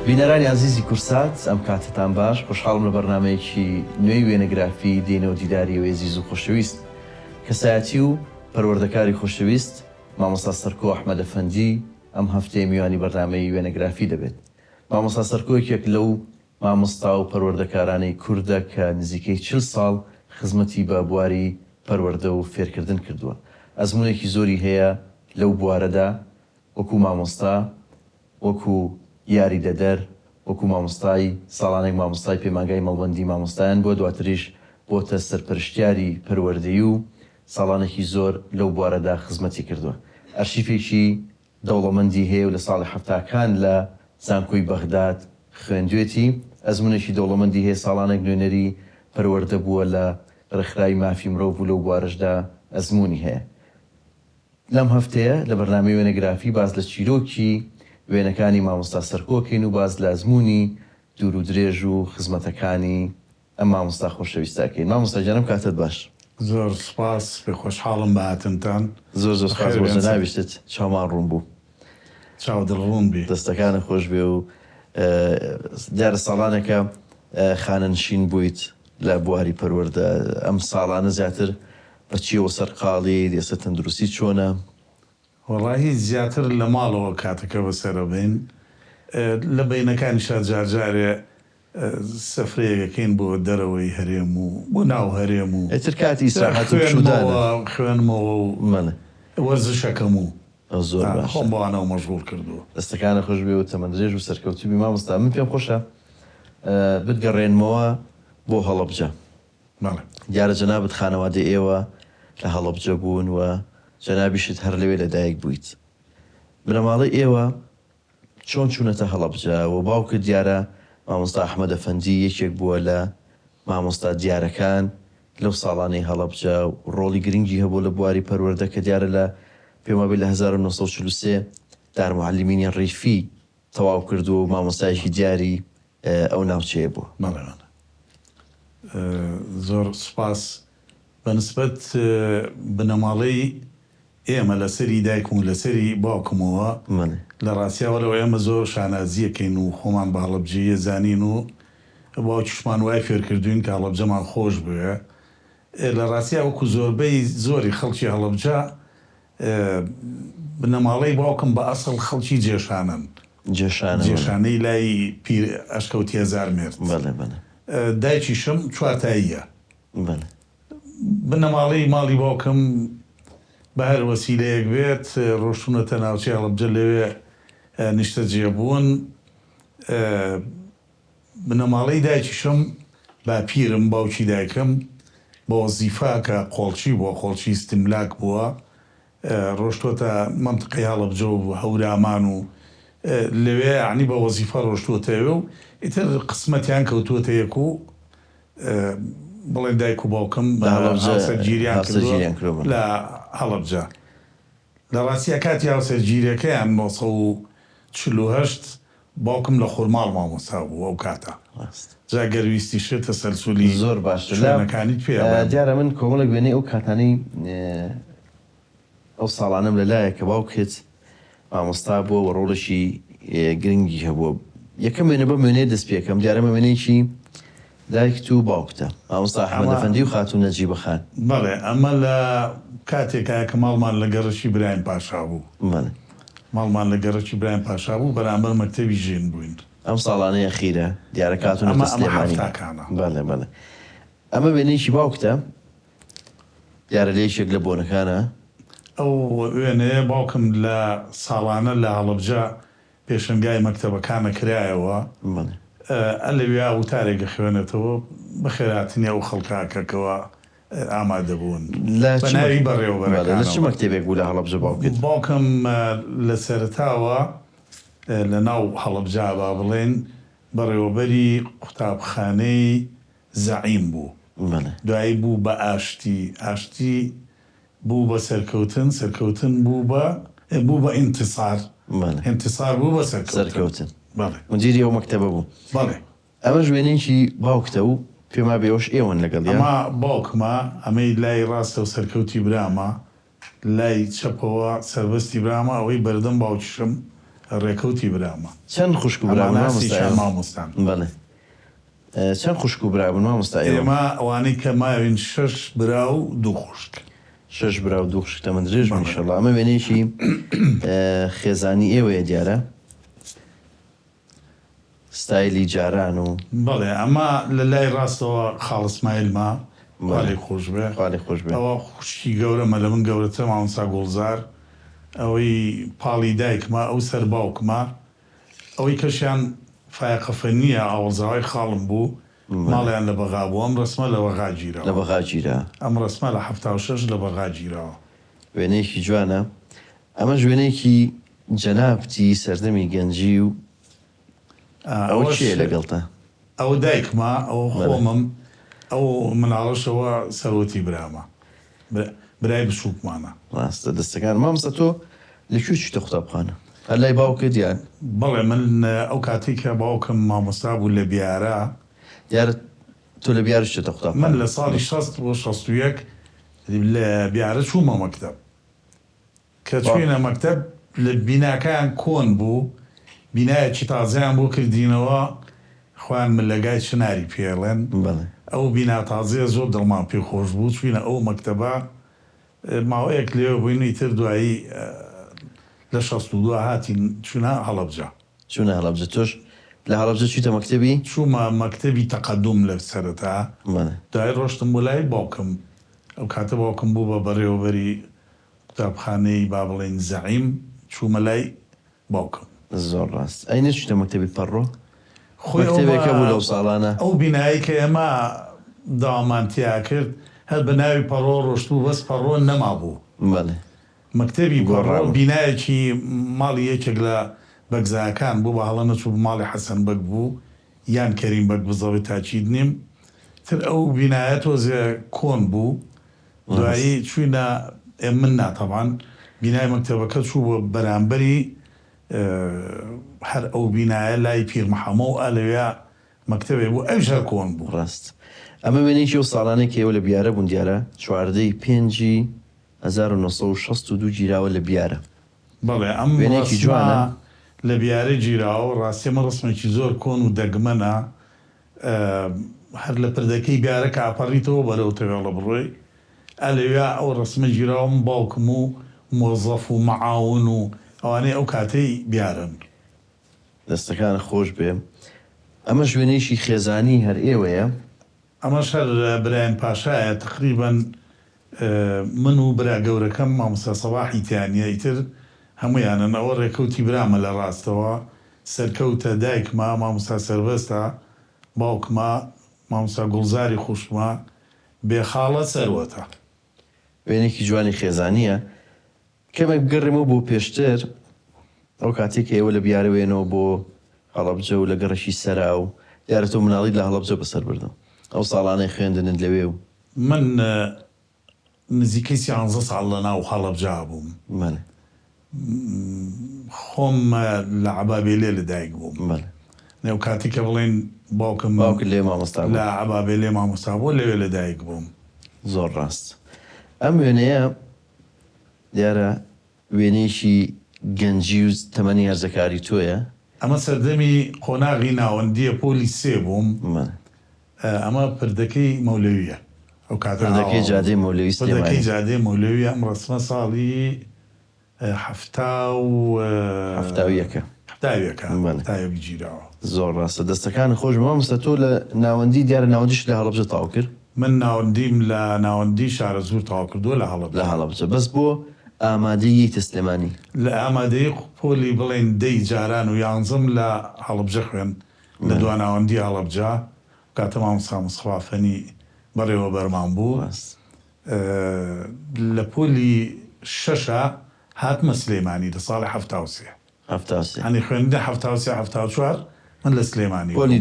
بینەرانی عزیزی کورسات ئەم کاتتان باش خۆشحاڵم لە بەرنامەیەکی نوێی وێنەگرافی دێنەوە دیداری و عزیز و خۆشەویست کەسایەتی و پەروەردەکاری خۆشەویست مامۆستا سەرکۆ ئەحمەد ئەفەندی ئەم هەفتەیە میوانی بەرنامەی وێنەگرافی دەبێت. مامۆستا سەرکۆ یەکێک لەو مامۆستا و پەروەردەکارانەی کووردە کە نزیکەی 40 ساڵ خزمەتی بە بواری پەروەردە و فێرکردن کردووە. ئەزمونێکی زۆری هەیە لەو بوارەدا وەکو مامۆستا، وەکو یاری دەدەر، وەکو مامۆستای ساڵانێک مامۆستای پەیمانگای مەڵبەندی مامۆستایان بۆ دواتریش بۆتە سەرپەرشتیاری پەروەردەیی و ساڵانێکی زۆر لەو بوارەدا خزمەتی کردووە. ئەرشیفێکی دەوڵەمەندی هەیە و لە ساڵی هەفتاکان لە زانکۆی بەغداد خوێندوێتی. ئەزمونێکی دەوڵەمەندی هەیە ساڵانێک نوێنەری پەروەردە بووە لە ڕێکخراوی مافی مرۆڤ و لەو بوارەشدا ئەزموونی هەیە. لەم هەفتەیە لە بەرنامەی وێنەگرافی باز لە چیرۆکی وێنەکانی مامۆستا سەرکۆکەین و باز لە ئەزموونی دوور و درێژ و خزمەتەکانی ئەم مامۆستا خۆشەویستاکەین. مامۆستا گیانم کاتت باش. زۆر سپاس، پێ خۆشحاڵم بە هاتنتان. زۆر زۆر سپاس بۆ ناویشتت چاومان ڕوون بوو. چاو دڵڕوون بێ. دەستەکانە خۆش بێ و دیارە ساڵانێکە خانەنشین بوویت لە بواری پەروەردە. ئەم ساڵانە زیاتر بەچیەوە سەرقاڵی دێسە تەندروستی چۆنە؟ وەڵاهی زیاتر لە ماڵەوە کاتەکە بەسەرە بین لە بینەکانیشا جارجارێ سەفرەیەکەکەین بۆ دەرەوەی هەرێم و بۆ ناو هەرێم و ئەتر کاتی ئیسراحەت و شودانە خوێنمەوە و وەرزشەکەم و زۆر باش خۆم بۆوانەوە مەشغوڵ کردووە. دەستەکانە خۆش بێ و تەمەندرێژ و سەرکەوتوبی مامۆستا. من پێم خۆشە بتگەڕێنمەوە بۆ هەڵەبجە. دیارە جەنابەت خانەوادەی ئێوە لە هەڵەبجە بوون و جەنابیشت هەر لەوێ لەدایک بوویت. بنەماڵەی ئێوە چۆن چوونەتە هەڵەبجە و باوکت دیارە مامۆستا ئەحمەد ئەفەندی یەکێک بووە لە مامۆستا دیارەکان لەو ساڵانەی هەڵەبجە و ڕۆڵی گرنگی هەبوو لە بواری پەروەردە کە دیارە لە پێمەبێت لە 1943 دارمعەلیمینی ڕیفی تەواو کردو و مامۆستایەکی دیاری ئەو ناوچەیە بووە. زۆر سپاس. بەنسبەت بنەماڵەی ئێمە لەسەری دایکم و لەسەری باوکمەوە لە ڕاستیاوەرەوە ئێمە زۆر شانازیەکەین و خۆمان بە هەڵەبجەیە زانین و باوکیشمان وای فێرکردوین کە هەڵەبجەمان خۆش بوێ. لە ڕاستیا وەکو زۆربەی زۆری خەڵکی هەڵەبجە بنەماڵەی باوکم بە ئەسڵ خەڵکی جێشانن، جێشانەی لای پیر ئەشکەوتی هەزار مێرد. دایکیشم چوارتاییە. بنەماڵەی ماڵی باوکم بە هەر وەسیلەیەک بێت ڕۆشتونەتە ناوچەی هەڵەبجە لەوێ نیشتە جێبوون. بنەماڵەی دایکیشم با پیرم باوکی دایکم بە وەزیفا کە قۆڵچی بووە، قۆڵچی استیملاک بووە، ڕۆشتوەتە مەنتقەی هەڵەبجە و هەورامان و لەوێ عنی بە وەزیفا ڕۆشتوەتەوێ و ئیتر قسمەتیان کەوتووەتە یەک و بڵێن دایک و باوکم هاوسەرگیریان کردووە لە هەڵەبجە. لە ڕاستیە کاتی هاوسەرگیریەکەیان 1948 باوکم لە خورماڵ مامۆستا بوو ئەو کاتە. جا گەرویستی شێتە سەلسولی زۆر باش شوێنەکانیت پێ. دیارە من کۆمەڵێک وێنەی ئەو کاتانەی ئەو ساڵانەم لەلایە کە باوکت مامۆستا بووە و ڕۆڵەشی گرنگی هەبووە. یەکەم وێنە بە وێنەیە دەست پێکەم دیارە وێنەیەکی دایکت و باوکتە مامۆستا ئەحمەد ئەفەندی و خاتوون نەجیبە خان. بەڵێ ئەمە لە کاتێکایە کە ماڵمان لە گەڕەکی برایم پاشا بوو. ماڵمان لە گەڕەکی برایم پاشا بوو بەرامبەر مەکتەبی ژین بووین. ئەم ساڵانەیە خیرە دیارە کاتون سلێمانی. ئەمە وێنەیەکی باوکتە دیارە لێشێک لە بۆنەکانە. ئەو وێنەیە باوکم لە ساڵانە لە هەڵەبجە پێشنگای مەکتەبەکانە کرایەوە. ئەلەویا وتارێکە خوێنێتەوە بە خێراتنی ئەو خەڵکاکەکەوە ئامادە بوون بە ناوی بەڕێوەبەرەکان. لە چ مەکتێبێک بوو لە هەڵەبجە باوکت؟ باوکم لە سەرەتاوە لە ناو هەڵەبجا با بڵێن بەڕێوەبەری قوتابخانەی زەعیم بوو. دوایی بوو بە ئاشتی بوو بە سەرکەوتن بوو بە ئینتیسار بوو بە سەرکەوتن. مدیری ئەو مەکتەبە بوو. ئەمە وێنەیەکی باوکتە و پێما بێوەش ئێوەن لەگەڵ ئەمە باوکمە، ئەمەی لای ڕاستە و سەرکەوتی برامە، لای چەپەوە سەربەستی برامە، ئەوەی بەردەم باوکیشم ڕێکەوتی برامە چەند خوشک و برابوون مامۆستایان مامۆستا؟ مامۆستان بەڵێ چەند خوشک و برابوون مامۆستا؟ ئێمە ئەوانەی کە ماوین 6 برا و 2 خوشک 6 برا و 2 خوشک تەمەند درێژ بوو ئینشەڵڵا. ئەمە وێنەیەکی خێزانی ئێوەیە دیارە ستایلی جاران و بەڵێ ئەمە لە لای ڕاستەوە خاڵ ئیسماعیلما خاڵی خۆش بێ خاڵی خۆش بێ. ئەوە خوشکی گەورەمە لە من گەورەتە مامۆستا گوڵزار ئەوەی پاڵی دایکمە ئەو سەر باوکمە ئەوەی کەشیان فایقەفە نییە ئاوەزاوای خاڵم بوو ماڵیان لە بەغا بوو ئەم ڕسمە لە بەغا لە گیرەوە بەغا گیرە ئەم ڕسمە لە 76 لە بەغا گیرەوە وێنەیەکی جوانە. ئەمە وێنەیەکی جەنابتی سەردەمی گەنجی و ئەوە چیە لەگەڵتە؟ ئەوە دایکمە ئەوە خۆمم ئەو مناڵەشەوە سەرۆتی برامە برای بچووکمانە ڕاستە دەستەکان مامۆستا تۆ لەکوێ چیتە قوتابخانە؟ هەر لای باوکت یان؟ بەڵێ من ئەو کاتی کە باوکم مامۆستا بوو لە بیارە دیارە تۆ لە بیارش چێتە قوتابخانە؟ من لە ساڵی 60 بۆ 61 لە بیارە چوومە مەکتەب کە چوینە مەکتەب لە بیناکان کۆن بوو بینایەکی تازیان بۆ کردینەوە خوان من لەگای چناری پێڵێن بەڵێ ئەو بینا تازیە زۆر دڵمان پێ خۆش بوو چوینە ئەو مەکتەبە ماوەیەک لێوە بووینی تر دوایی لە 62 هاتین چوونە هەڵەبجە چوونە هەڵەبجە. تۆش لە هەڵەبجە چیتە مەکتەبی؟ چوومە مەکتەبی تەقەدوم لە سەرەتا بەڵێ دوای ڕۆشتم بۆ لای باوکم ئەو کاتە باوکم بوو بە بەڕێوەبەری قوتابخانەی با بڵێن زەعیم چوومە لای باوکم زۆر ڕاست. ئەینە چیتە مەکتەبی پەڕۆ؟ خۆی مەکتەبێکە بوو لەو ساڵانە ئەو بینایی کە ئێمە داوامانتیا کرد هەر بە ناوی پەڕۆ ڕۆشتبوو بەس پەڕۆ نەما بوو بەڵێ مەکتەبی پەڕۆ گۆڕاوە. بینایەکی ماڵی یەکێک لە بەگزایەکان بوو بە هەڵە نەچوو ماڵی حەسەن بەگ بوو یان کەریم بەگ بزەوی تاچید نیم تر ئەو بینایە تۆزێ کۆن بوو دوایی چوینە من ناتەوان بینای مەکتەبەکە چوو بۆ بەرامبەری هەر ئەو بینایە لای پیرمەحەمە و ئەلەوێ مەکتەبێ بوو ئەوش هەر کۆن بوو ڕاست. ئەمە وێنەیەکی ئەو ساڵانەی کە ئێوە لە بیارە بوون دیارە 14 پێنجی 1962 گیراوە لە بیارە. بەڵێ ئەم وێنەیەکی جوانە. لە بیارە گیراوە ڕاستیمە ڕسمێکی زۆر کۆن و دەگمەنە هەر لە پردەکەی بیارە کە ئاپەڕیتەوە بەرەو تەوێڵە بڕۆی ئەلەوێ ئەو ڕسمە گیراوم باوکم و مۆزەف و مەعاون و ئەوانەی ئەو کاتەی بیارن دەستەکان خۆش بێ. ئەمە وێنەیەکی خێزانی هەر ئێوەیە؟ ئەمەش هەر برایان پاشایە تقریبەن من و برا گەورەکەم مامۆستا سەباحی تیانە ئیتر هەمویانن ئەوە ڕێکەوتی برامە لە ڕاستەوە سەرکەوتە دایکما مامۆستا سەربەستە باوکما مامۆستا گوڵزاری خوشمە بێخاڵە سەروەتە. وێنێکی جوانی خێزانیە. کەمێک بگەڕێمەوە بۆ پێشتر ئەو کاتێک ئێوە لە بیارە وێنەوە بۆ هەڵەبجە و لە گەڕەشی سەرا و دیارە تۆ مناڵیت لە هەڵەبجە بەسەر بردم ئەو ساڵانەی خوێندنت لەوێ و من نزیکەی 11 ساڵ لە ناو هەڵەبجا بووم بەڵێ خۆم لە عەبابێلێ لەدایک بووم بەڵێ نێو کاتی کە بڵێن باوکم باوکت لێ مامۆستا بوو. لە عەبابێلێ مامۆستا بوو لەوێ لەدایک بووم. زۆر ڕاست. ئەم وێنەیە دیارە وێنەیەکی گەنجی و تەمەنی هەرزەکاری تۆیە؟ ئەمە سەردەمی قۆناغی ناوەندیە پۆلی سێ بووم ئەمە پردەکەی مەولەویە ئەو کاتەکەی جادەی مەولەوی پردەکەی سلێمانی جادەی مەولەوی ئەم ڕسمە ساڵی هەفتاویەکە تایەک گیراوە. زۆر ڕاستە دەستەکان خۆش مامۆستا تۆ لە ناوەندی دیارە ناوەندیش لە هەڵەبجە تاو کرد؟ من ناوەندیم لە ناوەندی شارە زوور تاوا کردووە لە هەڵەبجە بەس بۆ ئامادەیی سلێمانی لە ئامادەی پۆلی بڵێن دەی جاران و یانزم لە هەڵەبجە خوێن لە دو ناوەندی هەڵەبجە کاتە مامۆستا مستەفا بەڕێوە بەرمان بوو لە پۆلی شەشە هاتمە سلێمانی لە ساڵی 73 هەنی خوێندا 74 من لە سلێمانی پۆلی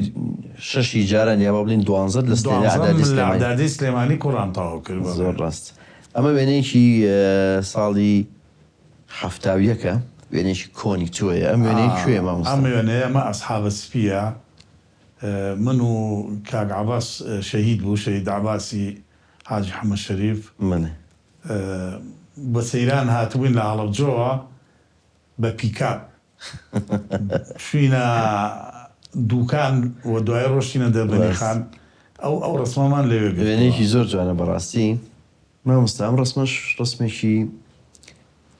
شەشی جاران یا بڵین 12 لە ئەعدادی سلێمانی کوڕان تاوا کرد. زۆر ڕاست. ئەمە وێنەیەکی ساڵی هەفتاویەکە وێنێکی کۆنی تۆیە. ئەم وێنەی کوێ مامۆستا؟ ئەم وێنەیە ئەمە ئەسحابە سپیە من و کاک عەباس شەهید بوو شەهید عەباسی حاجی حەمەد شەریف بە سەیران هاتبووین لە هەڵەبجەوە بە پیکاپ شوینە دووکان و دوای ڕۆشتینە دەربەنی خان ئەو ڕسمەمان لەوێ وێنەیەکی زۆر جوانە بەڕاستی مامۆستا ئەم ڕسمەش ڕسمێکی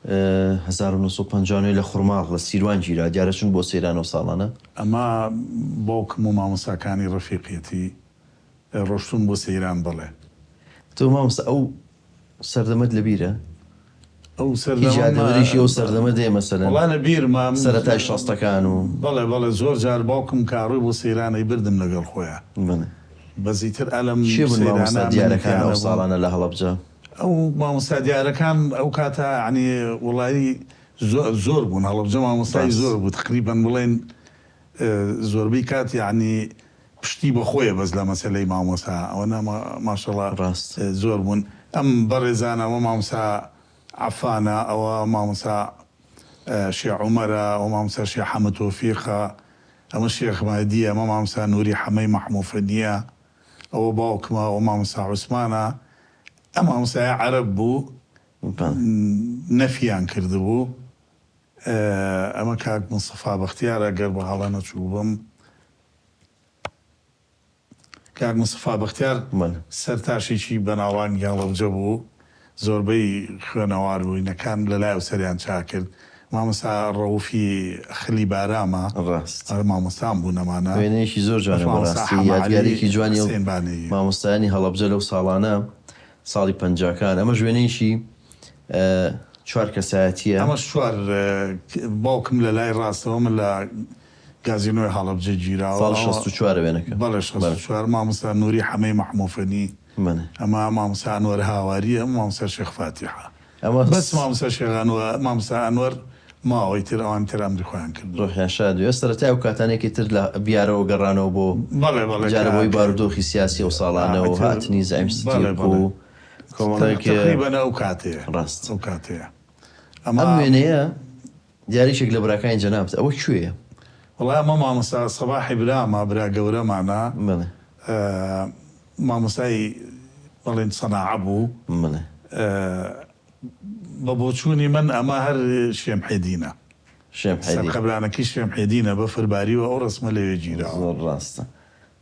1950 لە خوڕماڵ لە سیروان گیرا دیارە چون بۆ سەیرانە و ساڵانە ئەمە باوکم و مامۆستاکانی ڕەفیقیەتی ڕۆشتون بۆ سەیران بڵێ تۆ مامۆستا ئەو سەردەمەت لەبیرە ئەو سەردەمەدەوەریشی ئەو سەردەمە دێ مەسەلەن وڵانە بیرمام سەرەتای شەستەکان و بەڵێ زۆر جار باوکم کاڕووی بۆ سەیرانەی بردم لەگەڵ خۆیان بەزیتر ئەلم چی بوون مامۆستا دیارەکان ئەو ساڵانە لە هەڵەبجە ئەو مامۆستا دیارەکان ئەو کاتە عنی وڵایی زۆر بوون هەڵەبجە مامۆستای زۆر بوو تقریبان بڵێن زۆربەی کات یعنی پشتی بە خۆیە بەس لە مەسەلەی مامۆستا ئەوە ماشەڵڵا زۆر بوون ئەم بەڕێزانەوە مامۆستا عەفانە ئەوە مامۆستا شێخ عومەرە ئەو مامۆستا شێخ حەمەد تۆفیقە ئەمە شێخ مەهدیە ئەمە مامۆستا نووری حەمەی مەحموودفەنیە ئەوە باوکمە ئەو مامۆستا عوسمانە ئەم مامۆستای عەرەب بوو نەفیان کردبوو ئەمە کاک مستەفا بەختیارە گەر بە هەڵە نەچوو بم کاک مستەفا بەختیار سەرتاشێکی بەناوانی هەڵەبجە بوو زۆربەی خوێنەوار بووینەکان لەلای ئەو سەریان چاکرد مامۆستا ڕەوفی خلی بارامە مامۆستان بوو نەمانە وێنەیەکی زۆر جوانە بەڕاستی یادگاریەکی جوانی مامۆستایانی هەڵەبجە لەو ساڵانە ساڵی پەنجاکان ئەمە ژوێنەیەکی 4 کەسایەتیە ئەمە چوار باوکم لە لای ڕاستەوە من لە گازینۆی هەڵەبجە گیراوە ساڵ 64 وێنەکە بەڵێ 64 مامۆستا نووری حەمەی مەحموودفەنی ئەمە مامۆستا ئەنوەر هاواری ئەمە مامۆستا شێخ فاتیحە بەس مامۆستا شێخ مامۆستا ئەنوەر ماوەی تر ئەوان تر ئەمری خۆیان کرد ڕۆحیان شاد وێ سەرەتای ئەو کاتانێکی تر لە بیارەوە گەڕانەوە بۆ جارەبەوەی بارودۆخی سیاسی و ساڵانەوە و هاتنی زعیم ستیک و کۆمەڵێکی تقریبەن ئەو کاتەیە ڕاست ئەو کاتەیە ئەم وێنەیە دیاریشێک لە براکانی جەنابت ئەوە کوێیە؟ وەڵای ئەمە مامۆستا سەباحی برامە برا گەورەمانە مامۆستای بەڵێن سەناعە بوو بە بۆچوونی من ئەمە هەر شێمحێدینە سەرقەبرانەکەی شێمحێدینە بە فرباریوە ئەو ڕسمە لەوێ گیراوە زۆر ڕاستە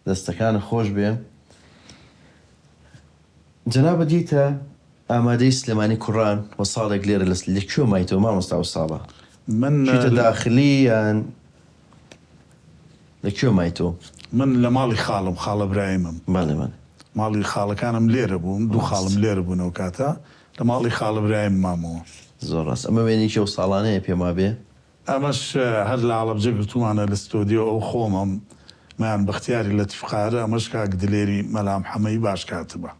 دەستەکانە خۆش بێ جەنابە دیتە ئامادەی سلێمانی کوڕان وە ساڵێک لێرە لەکوێ مایتەوە مامۆستا و ساڵە من چیتە داخلی یان لەکوێ مایتەوە من لە ماڵی خاڵم خاڵە برایمم ماڵی خاڵەکانم لێرە بووم دوو خاڵم لێرە بوونەوە کاتە لە ماڵی خاڵە برایم مامەوە زۆر ڕاست ئەمە وێنێکی و ساڵانەیە پێما بێ ئەمەش هەر لە هەڵەبجە گرتومانە لە ستۆدیۆ ئەو خۆمم مایان بەختیاری لەتیفقارە ئەمەش کاک دلێری مەلام حەمەی باش کاتبە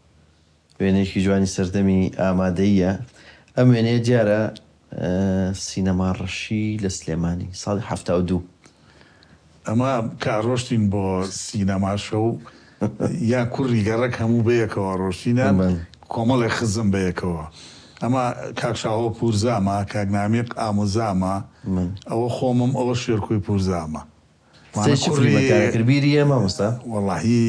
وێنێکی جوانی سەردەمی ئامادەیە ئەم وێنەیە دیارە سینەما ڕەشی لە سلێمانی ساڵی 72 ئەمە کارۆشتین بۆ سینەماشە و یا کوڕی گەڕک هەموو بەیەکەوە ڕۆشتینە کۆمەڵی خزم بەیەکەوە ئەمە کاکشاوە پورزامە کاکنامێق ئامۆزامە ئەوە خۆمم ئەوە شێرکوی پورزامە بیریە مامۆستا وەڵاهی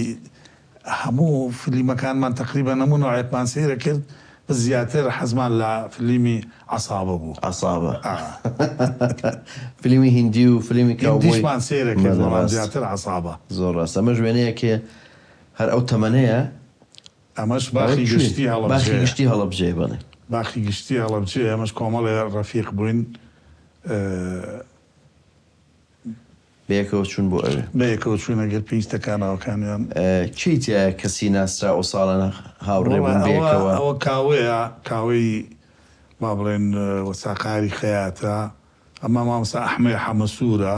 هەموو فلیمەکانمان تقریبا هەموو نوعەتمان سەیرە کرد بە زیاتر حەزمان لە فلیمی عەسابە بوو عەسابە فلیمی هیندی و فلیمی هیندیشمان سەیرە کرد بەڵام زیاتر عەسابە زۆر ڕاست ئەمە وێنەیە کێ هەر ئەو تەمەنەیە ئەمەش باخی گشتی هەڵەبجێ بڵێ باخی گشتی هەڵەبجێ ئەمەش کۆمەڵێ ڕەفیق بووین بەیەکەوە چوون بۆ ئەوێ بەیەکەوە چوونە گەر پێویستەکانەوەکانیان چیتە کە سیناسرا ئەو ساڵانە هاوڕێ بوون بەیەکەوە ئەوە کاوەیە کاوەی با بڵێن وەساقاری خەیاتە ئەمە مامۆستا ئەحمەد حەمەسوورە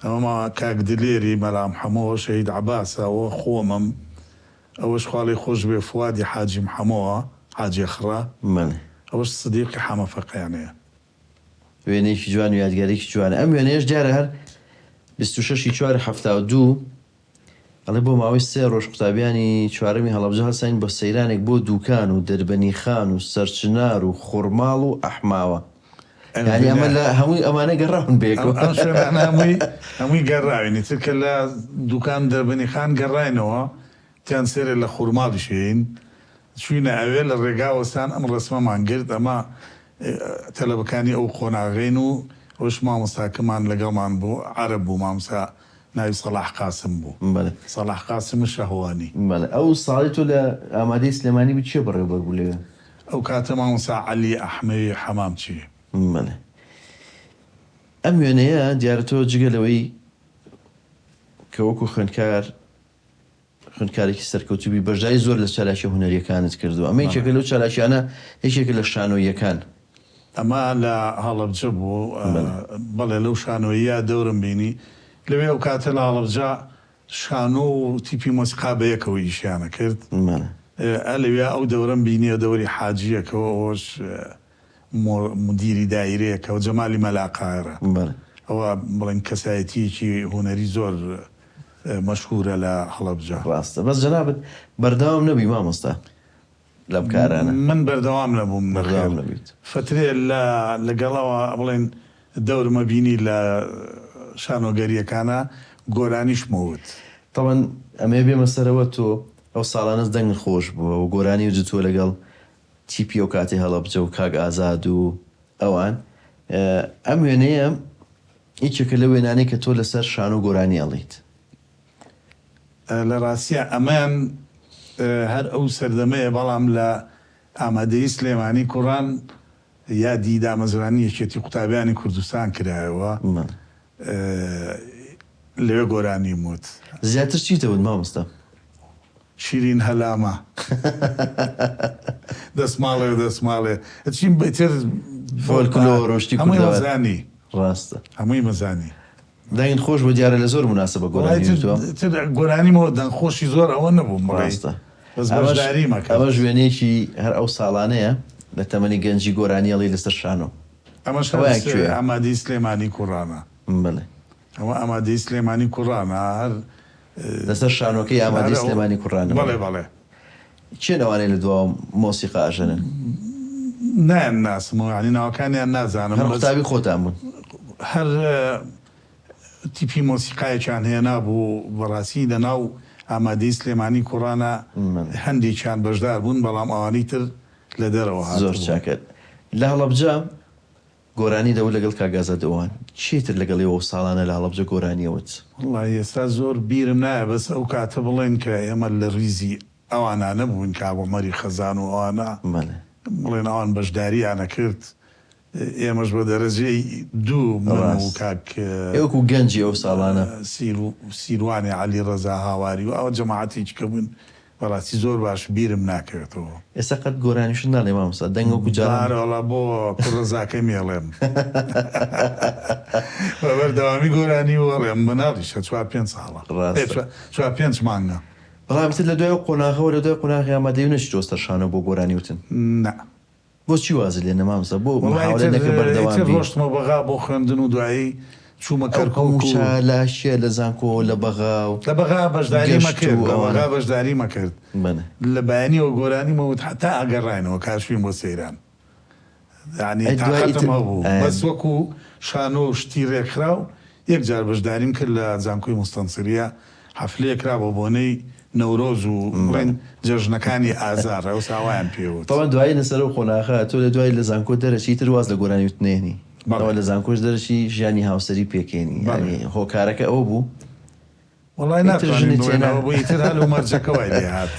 ئەمە کاک دلێری مەلام حەمەوە شەهید عەباسە ئەوە خۆمم ئەوەش خواڵی خۆش بێ فوادی حاجی محەمەوە حاجی خڕە ئەوەش سدیقی حەمە فەقیانەیە وێنەیەکی جوان و یادگارێکی جوانە ئەم وێنەیەش دیارە هەر 26/4/72 ئەڵێ بۆ ماوەی 3 ڕۆژ قوتابیانی چوارەمی هەڵەبجە هەڵساین بۆ سەیرانێک بۆ دووکان و دەربەنی خان و سەرچنار و خوڕماڵ و ئەحماوە ینی ئەمە لە هەمووی ئەمانە گەڕاون بێکەوە هەمووی گەڕاوینی ترکە لە دووکان دەربەنی خان گەڕاینەوە تیان سێرە لە خوڕماڵی شوین چوینە ئەوێ لە ڕێگاوەستان ئەم ڕسمەمان گرت ئەمە تەلەبەکانی ئەو خۆناغین و ئەوش مامۆستاکەمان لەگەڵمان بوو عەرەب بوو مامۆستا ناوی سەلاح قاسم بوو بەڵێ سەلاح قاسم شەهوانی بەڵێ ئەو ساڵی تۆ لە ئامادەی سلێمانی بچێ بەڕێوەبەر بوو لێوێ ئەو کاتە مامۆستا عەلی ئەحمەی حەمامچی بەڵێ ئەم وێنەیە دیارە تۆ جگە لەوەی کە وەکو خوێندکارێکی سەرکەوتوبی بەژای زۆر لە چالاکی هونەریەکانت کردو ئەمە یەکێکە لەو چالاکیانە هیچێکە لە شانۆیەکان ئەمە لە هەڵەبجە بوو بەڵێ لەو شانۆیە دەورم بینی لەوێ ئەو کاتە لە هەڵەبجە شانۆ و تیپی مۆسیقا بەیەکەوە ئیشیانە کرد لەوێ ئەو دەورم بینیە دەوری حاجیەکەەوە ئەوش مدیری دایرەیەکەوە جەمالی مەلاقایرە ئەوە بڵێن کەسایەتیەکی هوەری زۆر مەشهورە لە هەڵەبجە ڕاستە بەس جەنابەت بەردەوام نەبی مامۆستا لەم کارانە من بەردەوام نەبووم بەردەوام نەبیت فترێ لەگەڵەوە بڵێن دەورمە بینی لە شانۆگەریەکانە گۆرانیشمەوت تەوەن ئەمێ بێمە سەرەوە تۆ ئەو ساڵانەس دەنگ خۆش بووە و گۆرانی وجدتووە لەگەڵ تیپی و کاتی هەڵەبجە و کاک ئازاد و ئەوان ئەم وێنەیە هیچێکە لە وێنانەی کە تۆ لەسەر شان و گۆرانی ئەڵیت لە ڕاستیە ئەمان هەر ئەو سەردەمەیە بەڵام لە ئامادەی سلێمانی کوڕان یادی دامەزرانی یەکێتی قوتابیانی کوردستان کرایەوە لەوێ گۆرانی موت زیاتر چیتەوت مامۆستا شیرین هەلامە دەسماڵێ چین بەتر فۆلکلۆر ڕۆشتی هەمووی مەزانی ڕاستە هەمووی مەزانی دەنگ خۆش بۆ دیارە لە زۆر مناسبە گۆرانیمەوە دەنگ خۆشی زۆر ئەوە نەبووم ڕاستە بەشداریمەکە ئەمە ژوێنێکی هەر ئەو ساڵانەیە لە تەمەنی گەنجی گۆرانیەڵی لەسەر شانۆ ئەمەش ئامادەی سلێمانی کوڕانە بڵێ ئەوە ئامادەی سلێمانی کوڕانە هەر لەسەر شانۆکەی ئامادەی سلێمانی کوڕانە بەڵێ چێ نەوانەیە لە دواوە مۆسیقا ئاژەنن نایان ناسمەوە ینی ناوەکانیان نازانم هەر قوتابی خۆتان بوون هەر تیپی مۆسیقایەکیان هەیە نابوو بەڕاستی لە ناو ئامادەی سلێمانی کوڕانە هەندێکیان بەشدار بوون بەڵام ئەوانەی تر لە دەرەوە زۆر چاکرد لە هەڵەبجە گۆرانی دەوت لەگەڵ کاگازە دەوان چیتر لەگەڵیەوە ساڵانە لە هەڵەبجە گۆرانیەوت وڵای ئێستا زۆر بیرم نایە بەس ئەو کاتە بڵێن کە ئێمە لە ریزی ئەوانانە بوون کابوومەری خەزان و ئەوانە بڵێن ئەوان بەشداریانە کرد ئێمەش بە دەرەجەی دوو من و کاک ئێوەکو گەنجی ئەو ساڵانە سیروانی عەلی ڕەزا هاواری و ئەوە جەماعەتێکی کە بوون بەڕاستی زۆر باش بیرم ناکەوێتەوە ئێستا قەت گۆرانیشن ناڵێ مامۆستا دەنگەوەکو جارەوەڵا بۆ کوڕەزاکە مێڵێم بەبەردەوامی گۆرانی وەڵێم بەناڵیشە 4-5 ساڵە 4-5 مانگە بەڵام تر لە دوای قۆناغەوە لە دوای قۆناغی ئامادەی نەچی تۆستە شانۆ بۆ گۆرانی وتن نە بۆچی وازە لێ نەمامسە بۆ محاولەیەکە بەردەوام ڕۆشتمە بەغا بۆ خوێندن و دوایی چوومە کەرکووک لاشێ لە زانکۆ لە بەغا و لە بەغا بەشداری مەکرد بەغا بەشداری مەکرد لە بەیانیەوە گۆرانیمەوت حتا ئەگەڕاینەوە کاشوین بۆ سەیران یعنی تاقەتم هەبوو بەس وەکو شانۆ و شتی ڕێکخرا و یەکجار بەشداریم کرد لە زانکۆی موستەنسریە حەفلەیەک کرابە بۆنەی نەورۆز و بڵێن جەژنەکانی ئازار ئەو ساوایان پێوت تەوان دوایی لەسەر و قۆناغا تۆ لە دوای لە زانکۆ دەرەچی تر واز لە گۆرانی وتنێنی ئەوە لە زانکۆش دەرەچی ژیانی هاوسەری پێکێنی هۆکارەکە ئەوە بوو وڵای ناتوانێتتر هەل و مەرجەکە وای لێ هات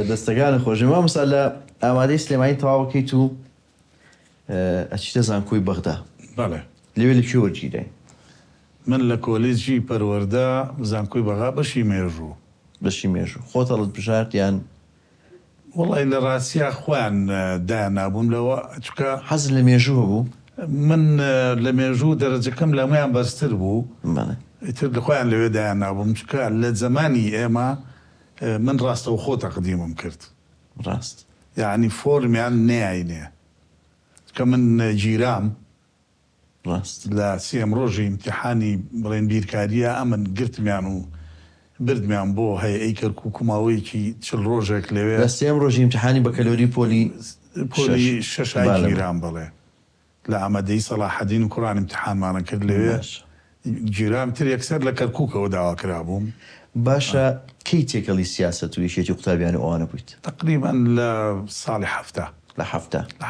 دەستەکانە خۆشی مامۆستا لە ئامادەی سلێمانی تەواوەکەیت و ئەچیتە زانکۆی بەغدا بەڵێ لەوێ لە کوێ وەرگیرەی من لە کۆلێجی پەروەردە زانکۆی بەغا بەشی مێژوو بەشی مێژوو خۆت هەڵت بژارد یان وڵی لە ڕاستیا خۆیان دانابوون لەوە چکە حەز لە مێژووە بوو من لە مێژوو دەرەجەکەم لە هەمویان بەرزتر بوو ئیتر لە خۆیان لەوێ دایان نابووم چکە لە زەمانی ئێمە من ڕاستە و خۆ تەقدیمم کرد ڕاست یعنی فۆرمیان نێینێ کە من گیرام ڕاست لە سێم ڕۆژی ئیمتیحانی بڵێن بیرکاریە ئەمن گرتمیان و بردمیان بۆ هەیە کەرکووک و ماوەیەکی 40 ڕۆژێک لەوێ لە سێم ڕۆژی ئیمتیحانی بە کەلۆری پۆلی شەشای گیران بڵێ لە ئامادەی سەلاحەدین و کوڕان ئیمتیحانمانە کرد لەوێ گیرام تر یەکسەر لە کەرکووکەوە داوا کرابووم باشە کەی تێکەڵی سیاسەت و یەکێتی قوتابیانی ئەوانە بوویت تقریبا لە ساڵی هەفتە لە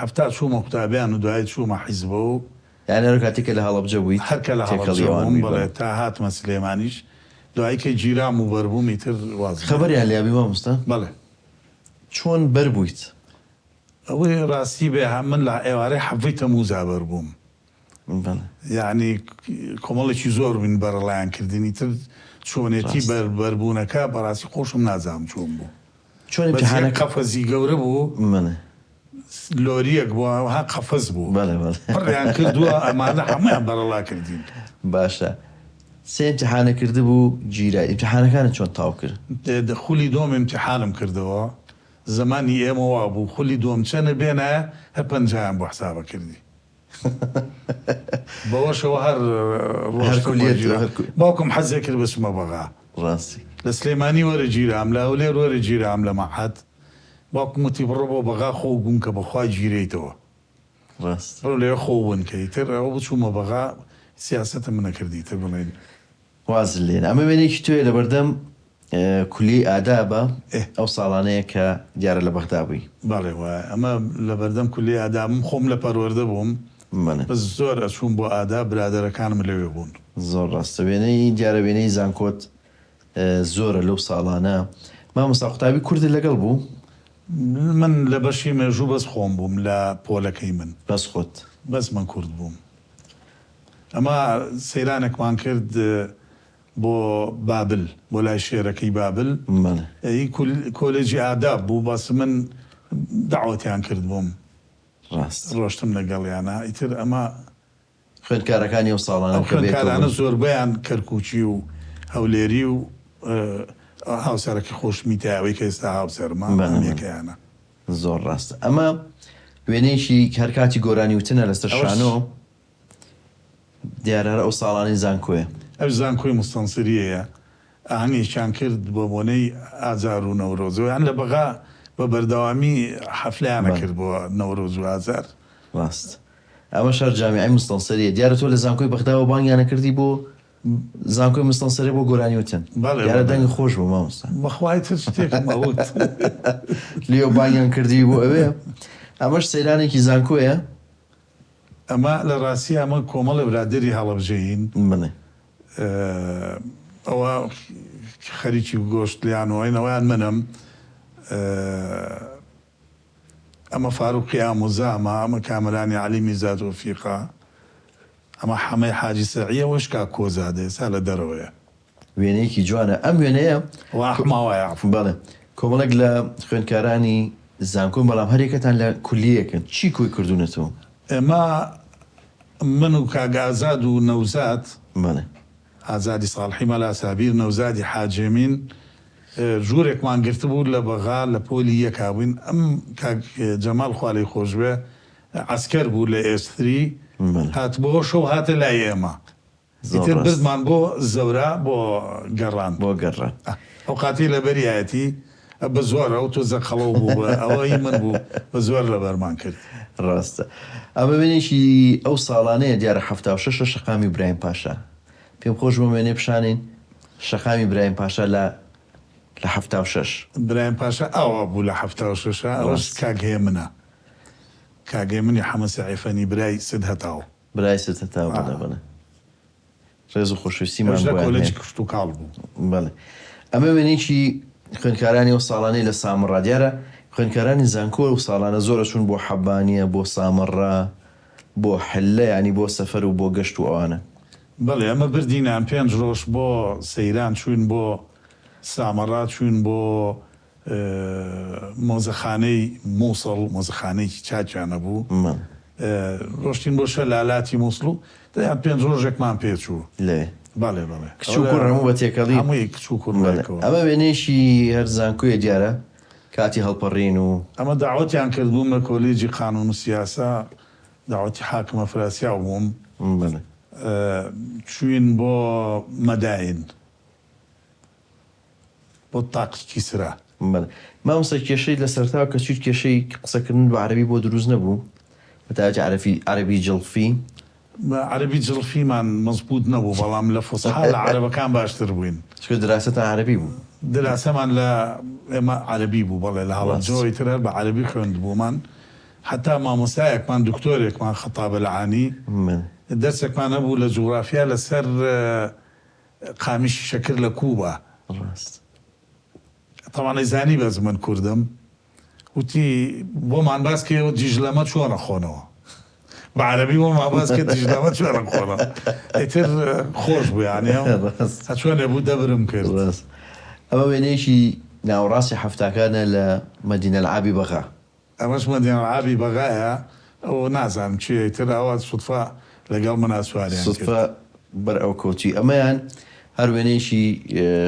هەفتە چوومە قوتابیان و دوای چوومە حیزبە و یعنی ئەرە کاتێکە لە هەڵەبجە بوویت هەرکە لە هەڵەبجەبووم بڵێ تا هاتمە سلێمانیش دوایکە گیرام و بەربوومی تر واز خەبەریان لیابی مامۆستا بەڵێ چۆن بەر بوویت ئەوەی ڕاستی بێ من لە ئێوارەی حەڤەی تەمووزا بەربووم یعنی کۆمەڵێکی زۆر بوون بەرەڵایان کردنی تر چۆنێتی بەربوونەکە بەڕاستی خۆشم نازام چۆن بوو چۆن امتحانەکە قەفەزی گەورە بوو منە لۆریەک بووە ها قەفەز بوو پڕیان کردووە ئەمانە هەمویان بەرەڵا کردین باشە سێ امتحانە کرده بوو گیرای امتحانەکانت چۆن تاو کرد خولی دۆم امتحانم کردەوە زمانی ئێمەوا بوو خولی دۆم چەنە بێنە هەر پەنجایان بۆ حسابە کردی بەوەشەوە هەر باوکم حەزێ کرد بچمە بەغا ڕاستی لە سلێمانی وەرە گیرام لە ئەولێر وەرە گیرام لە مەعهەد باوکم وتی بڕۆ بۆ بەغا خۆ بووم کە بەخوا گیرەیتەوە ڕاست بڕۆ لێ خۆ بوونکەی تر ئەوە بچوومە بەغا سیاسەتە منە کردی تر بڵێن وازل لێن ئەمە وێنێکی توێ لە بەردەم کولی ئادا بە ئەو ساڵانەیە کە دیارە لە بەغدا بووی باڵێ وایە ئەمە لە بەردەم کولی ئادا من خۆم لە پەروەردە بووم بەس زۆر ئەچووم بۆ ئادا برادەرەکانم لەوێ بوون زۆر ڕاستە وێنەی دیارە وێنەی زانکۆت زۆرە لەو ساڵانە مامۆستا قوتابی کوردی لەگەڵ بوو من لە بەشی مێژوو بەس خۆم بووم لە پۆلەکەی من بەس خۆت بەس من کورد بووم ئەمە سەیرانێکمان کرد بۆ بابل بۆ لای شێرەکەی بابل کۆلێجی ئاداب بوو بەس من داوەتیان کرد بووم ڕاست ڕۆشتم لەگەڵیانە ئیتر ئەمە خوێندکارەکانی ئەو ساڵانە خوێندکارانە زۆربیان کەرکوچی و هەولێری و هاوسەرەکە خۆشمیتەوەی کە ئێستا هاوسەرمانەکەیانە زۆر ڕاستە ئەمە وێنەیەکی هەر کاتی گۆرانی وتنە لەسەر شانۆ دیارە ئەو ساڵانی زانکۆیە ئەو زانکۆی مستەنسریەیە ئاهەنگێکیان کرد بۆ بۆنەی ئازار و نەورۆزەوەیان لە بەغا بە بەردەوامی حەفلەیانە کرد بۆ نەورۆز و ئازار ڕاست ئەمە شار جامیعی مستەنسریە دیارە تۆ لە زانکۆی بەغداوە بانگیانە کردی بۆ زانکۆی مستەنسری بۆ گۆرانی وتن دیارە دەنگی خۆش بوو مامۆستا بەخوای تر شتێکم ئەوت لێو بانگیان کردی بۆ ئەوێ ئەمەش سەیرانێکی زانکۆیە ئەمە لە ڕاستی ئەمە کۆمەڵە برادری هەڵەبژەین منێ ئەوە خەریکی گۆشت لیانەوەینەوەیان منم ئەمە فاروقی ئاموزامە ئەمە کامەرانی عەلی میرزا تۆفیقە ئەمە حەمەی حاجی سەعیە وەشکا کۆزادە ئێستا لە دەرەوەیە وێنەیەکی جوانە ئەم وێنەیە واحماوایە بەڵێ کۆمەڵێک لە خوێندکارانی زانکۆ بەڵام هەرێکەتان لە کولیەکەن چی کۆی کردوونەتەوە ئێمە من و کاگازاد و نەوزاد بەڵێ ئازادی ساڵحی مەلا سابیر نەوزادی حاجێمین ژوورێکمان گرت بوو لە بەغا لە پۆلی یەکاوین ئەم جەمال خوالی خۆشبێ عسکەر بوو لە ئێستری هات بۆ شەو هاتە لای ئێمە ئیتر بردمان بۆ زەورا بۆ گەڕان ئەو قاتی لە بەریایەتی بە زۆرە ئەو تۆ زەقەڵەو بوو ئەوەی من بوو بە زۆر لە بەرمان کرد ڕاستە ئەمە وێنێکی ئەو ساڵانەیە دیارە 76 شەقامی برایم پاشا پێم خۆش بۆ وێنێ پیشانین شەقامی برایم پاشا لە 76 برایم پاشا ئەوە بوو لە 76 ئەوەش کاگهەیە منە کاگەی منی حەمە سەعیفەنی برای سد هەتاو برای سد هەتاو بەڵێ ڕێز و خۆشویستیمان کۆلێجی کشت و کاڵ بوو بەڵێ ئەمە وێنێکی خوێندکارانی ئەو ساڵانەی لە سامڕا دیارە خوێندکارانی زانکۆ و ساڵانە زۆرە چوون بۆ حەبانیە بۆ سامڕا بۆ حلە ینی بۆ سەفەر و بۆ گەشت و ئەوانە بەڵێ ئەمە بردینان 5 ڕۆژ بۆ سەیران چوین بۆ سامەڕا چوین بۆ مۆزەخانەی مووسڵ مۆزەخانەیەکی چاچیانە بوو ڕۆشتین بۆ شەلالاتی مووسڵ و دەیان 5 ڕۆژێکمان پێچوو لێ باڵێ بەڵێ کچووکوڕ هەموو بە تێکەڵی هەمووی کچووکوڕەکەەوە ئەمە وێنێشی هەر زانکۆیە دیارە کاتی هەڵپەڕین و ئەمە داوەتیان کردبووم لە کۆلێجی قانون و سیاسا داوەتی حاکمە فراسیا بووم چوین بۆ مەداین بۆ تاقیکی سرا مامۆستا کێشەی لە سەرتاوە کە چیت کێشەی قسەکردن بە عەرەبی بۆ دروست نەبوو بەتایبەتی عەرەبی جڵفی عەرەبی جڵفیمان مەزبوط نەبوو بەڵام لە فوسحا لە عەرەبەکان باشتر بووین چکە دراستان عەرەبی بوو دراسەمان لە ئێمە عەرەبی بوو بەڵێ لە هەڵەبجەوەی تر بە عەرەبی خوێند بوومان حتا مامۆستایەکمان دکتۆرێکمان خەتاب العانی دەرسێکمان هەبوو لە جوغرافیا لەسەر قامیشی شەکر لە کووبە. ڕاست تەواو نەیزانی بەس من کوردم، وتی بۆمان باس کێ دیژلەمە چۆنە خۆنەوە، بە عەرەبی بۆمان باس کە دیژلەمە چۆنە خۆنەوە، ئیتر خۆش بوو یانێ چۆنێ بوو دەبرم کرد. ڕاست ئەمە وێنەیەکی ناوەڕاستی هەفتاکانە لە مەدینە العابی بەغا. ئەمەش مەدینە العابی بەغایە، ئەوە نازانم چیە، ئیتر ئەوە سوتفا لەگەڵ منە سواریان کرد. سوتفا بەر ئەو کۆچی ئەمەیان هەر وێنەیەکی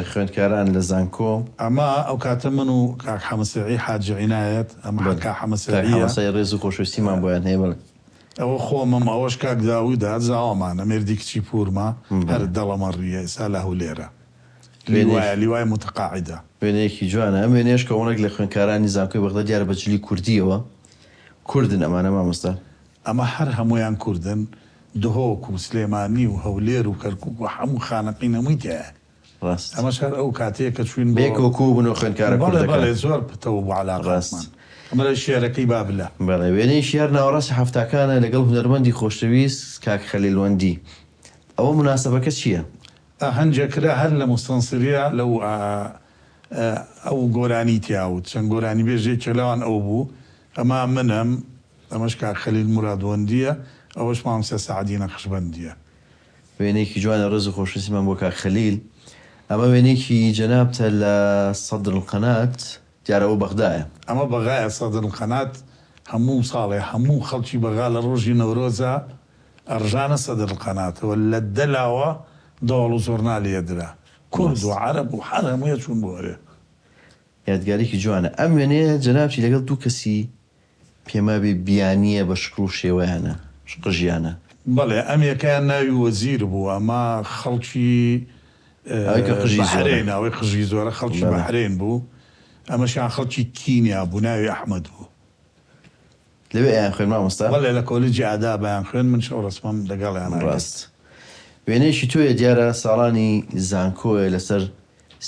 خوێندکاران لە زانکۆ. ئەمە ئەو کاتە من و کاک حەمەسەعی حاجی عنایەت، ئەمە کاک حەمەسەعیە ڕێز و خۆشەویستیمان بۆیان هەیە. بڵێ ئەوە خۆمم ئەوەش کاک داوودا زاوامانە مێردی کچی پورمە هەر دەڵەمە ڕیە ئێستا لە هەولێرە لیوای متقاعدە. وێنەیەکی جوانە. ئەم وێنێش کە وەنێک لە خوێندکارانی زانکۆی بەغدا دیارە بەجلی کوردیەوە، کوردن ئەمانە مامۆستا. ئەمە هەر هەمویان کوردن، دهۆک و سلێمانی و هەولێر و کەرکووک و هەموو خانەقین هەمووی تایە. ڕاست ئەمەش هەر ئەو کاتەیە کە چوین بێکۆکو بوون و خوێندکارە کوردەکان. زۆر پتەوە بۆ عەلاقەتمان. ئەمە لە شێعرەکەی بابلە. بەڵێ وێنەیەکی هەر ناوەڕاستی هەفتاکانە لەگەڵ هونەرمەندی خۆشەویست کاک خەلیلوەندی. ئەوە مناسبەکە چییە؟ هەنجەکرا هەر لە مستەنسریە لەو ئەو گۆرانی تیاوت چەند گۆرانی بێژێک لەوان ئەو بوو. ئەمە منم، ئەمەش کاک خەلیل مورادوەندیە، ئەوەش مامۆستا سەعەدی نەقشبەندیە. وێنەیەکی جوانە ڕێز و خۆشەویستیمان بۆ کاک خەلیل. ئەمە وێنەیەکی جەنابتە لە سەدر القەنات، دیارەوە بەغدایە. ئەمە بەغایە سەدر القەنات، هەموو ساڵێ هەموو خەڵکی بەغا لە ڕۆژی نەورۆزە ئەڕژانە سەدر القەناتەوە لە دەلاوە دۆڵ و زۆرنا لێدرا، کورد و عەرەب و هەر هەموویە چوون بۆ ئەوێ. یادگارێکی جوانە. ئەم وێنەیە جەنابی لەگەڵ دوو کەسی پێما بێ بیانیە بە شکر و شێوەیانە قژیانە. بەڵێ ئەم یەکەیان ناوی وەزیر بوو، ئەمە خەڵکی بەحرێن، ئەوەی قژی زۆرە خەڵکی بەحرێن بوو، ئەمەشیان خەڵکی کینیا بوو، ناوی ئەحمەد بوو. لەوێ ئەیان خوێن مامۆستا؟ بەڵێ لە کۆلێجی ئادا بەیان خوێن، من شەو ڕەسمەم لەگەڵیان. ڕاست وێنەیەکی تۆیە دیارە ساڵانی زانکۆیە لەسەر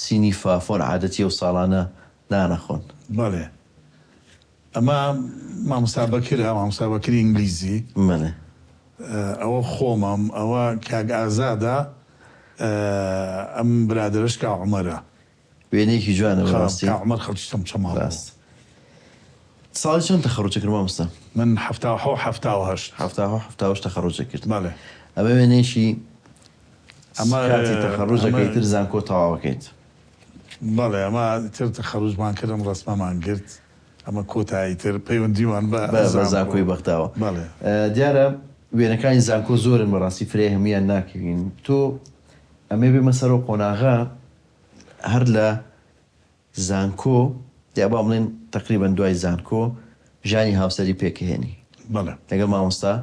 سینی فافۆن عادەتیە و ساڵانە نانەخۆن. بەڵێ ئەمە مامۆستا بەکرە، مامۆستا بەکری ئینگلیزی. بەڵێ ئەوە خۆمم، ئەوە کاک ئازادە، ئەم برادرش کا عومەرە. وێنەیەکی جوانە بەڕاستی. عومەر خەڵکی چەمچەماڵ. ڕاست ساڵی چەند تەخەڕوجە کرد مامۆستا؟ من 78 تەخەڕوجە کرد. بەڵێ ئەمە وێنەیەکی ئەمە کاتی تەخەڕوجەکەی تر زانکۆ تەواوەکەیت. بەڵێ ئەمە تر تەخەڕوجمان کردم، ڕسمەمان کرد، ئەمە کۆتایی تر پەیوەندیمان بە زانکۆی بەختاوە. بەڵێ دیارە وێنەکانی زانکۆ زۆرن بەڕاستی فرێ هەمویان ناکەوین. تۆ ئەمێ بێمە سەرۆ قۆناغا هەر لە زانکۆ یا با بڵێن تقریبەن دوای زانکۆ ژانی هاوسەری پێکەهێنی. بەڵێ لەگەڵ مامۆستا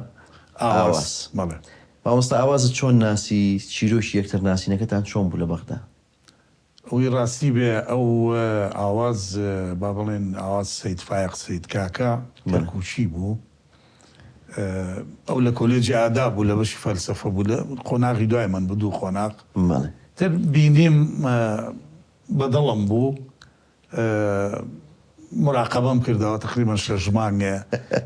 ئاواز. بەڵێ مامۆستا ئاوازت چۆن ناسی، چیرۆشی یەکتر ناسینەکەتان چۆن بوو لە بەغدا؟ ئەوی ڕاستی بێ ئەو ئاواز با بڵێن ئاواز سەید فایق سەید کاکە کەرکووچی بوو، ئەو لە کۆلێجی ئادا بوو، لە بەشی فەلسەفە بوو، لە قۆناغی دوای من بوو، دوو قۆناغ. بەڵێ تر بینیم بەدڵم بوو، مراقبەم کردەوە تقریبا 6 مانگێ.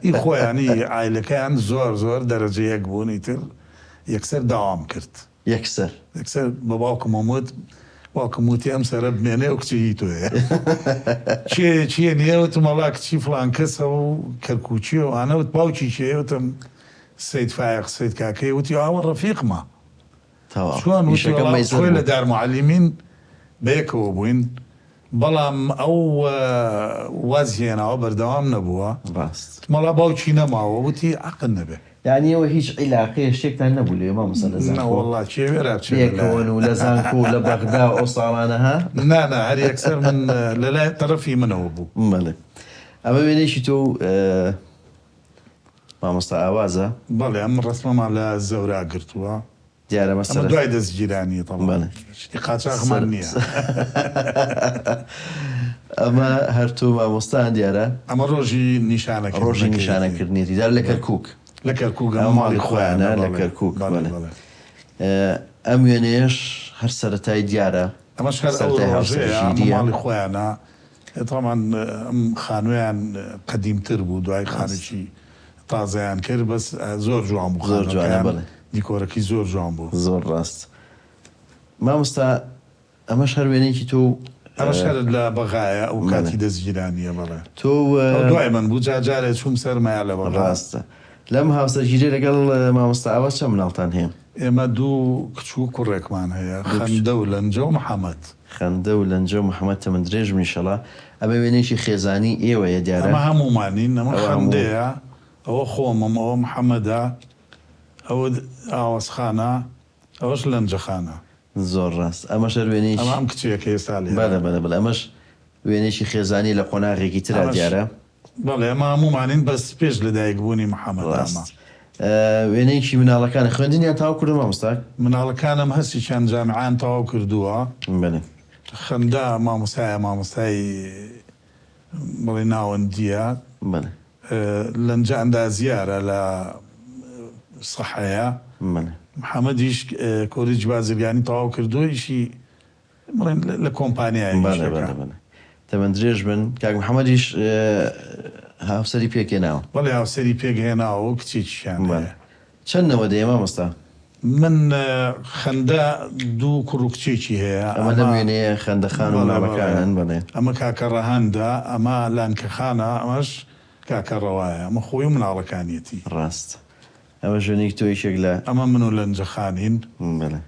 ئی خۆیانی ئایلەکەیان زۆر زۆر دەرەجە یەک بوون، ئیتر یەکسەر داوام کرد. یەکسەر بە باوکم وت، باوکم وتی ئەم سەرە بمێنێ و کچی تۆیە چیە نییە، وتم وەڵا کچی فڵان کەسە و کەرکووچی و ئانەوت باوکی چێ، وتم سەید فایق سەید کاکەی، وتی ئاوە ڕەفیقمە. چۆن؟ وتی لە دارمعەلیمین بەیەکەوە بووین، بەڵام ئەو وازی هێناوە بەردەوام نەبووە. مەڵا باوکی نەماوە، وتی عەقل نەبێ. یعنی ئەوە هیچ عیلاقەیە شتێکتان نەبوو لێ مامۆستا لە زانکۆ؟ وەڵا چێوێرا پێکەوەن و لە زانکۆ لە بەغدا ئەو ساڵانە ها؟ نا هەر یەکسەر من لە لای تەرەفی منەوە بوو. بەڵێ ئەمە وێنەیەکی تۆ مامۆستا ئاوازە؟ بەڵێ ئەم ڕسمەمان لە زەورا گرتووە، دیارە مەسەلە ئەمە دوای دەستگیرانی تەڵێ شتی قاچاقمان نییە. ئەمە هەرتوو مامۆستان دیارە ئەمە ڕۆژی نیشانەکردنیێتی دیار لە کەرکووک، لە کەرکووک ماڵی خۆیانە لە کەرکووک. ئەم وێنەیەش هەر سەرەتای دیارە، ئەمەش هەر ماڵی خۆیانە. تامان ئەم خانوویان قەدیمتر بوو، دوای خانێکی تازەیان کرد، بەس زۆر جوان بوو، زۆر جوانە. بڵێ دیکۆرەکەی زۆر جوان بوو. زۆر ڕاست. مامۆستا ئەمەش هەر وێنەیەکی تۆ ئەمەش هەر لە بەغایە ئەو کاتی دەستگیرانیە بەڵێ تۆ دوای من بوو جارێ چوم سەرمایە لە بەغا. ڕاستە لەم هاوسەرگیری لەگەڵ مامۆستا ئاوا چەند مناڵتان هەیە؟ ئێمە دوو کچوو کوڕێکمان هەیە خەندە و لەنجە و محەممەد. خەندە و لەنجە و محەممەد تەمەند درێژ میشەڵا ئەمە وێنێکی خێزانی ئێوەیە دیارە ئەمە هەمومانین ئەمە خەندەیە ئەوە خۆمم ئەوە محەممەدا ئەوە ئاوەسخانە ئەوەش لەنجەخانە. زۆر ڕاست ئەمە شەر وێنێکی ئەمە ئەم کچێکە ئێستا لێ بەڵێ ئەمەش وێنێکی خێزانی لە قۆناغێکی ترا دیارە. بەڵێ ئەمە هەمومانین بەس پێش لەدایکبوونی محەممەد. ڕاست وێنەیەکی مناڵەکانە خوێندنیان تاوا کردو مامۆستا؟ مناڵەکانم هەستیان جامعان تەواو کردووە. بەڵێ خەندە مامۆستای بڵێ ناوەندیە بەڵێ لەنجە ئەندازیارە لە سەحەیە. بەڵێ محەممەدیش کۆریج بازرگانی تەواو کردو ئیشی بڵێن لە کۆمپانیای. تەمەند درێژ بن کاک محەممەدیش هاوسەری پێکێناوە. بەڵێ هاوسەری پێکهێناوە و کچێکیشیان. چەندەوە دەیە مامۆستا؟ من خەندە دوو کوڕ و کچێکی هەیە. ئەمە لەم وێنەیە خەندەخان و مامەکانن. بڵێ ئەمە کاکە ڕەهاندا ئەمە لانکەخانە ئەمەش کاکە ڕەوایە ئەمە خۆی و مناڵەکانیەتی. ڕاست ئەمە ژوێنێکی تۆیشێک لە ئەمە من و لەنجەخانین. بڵێ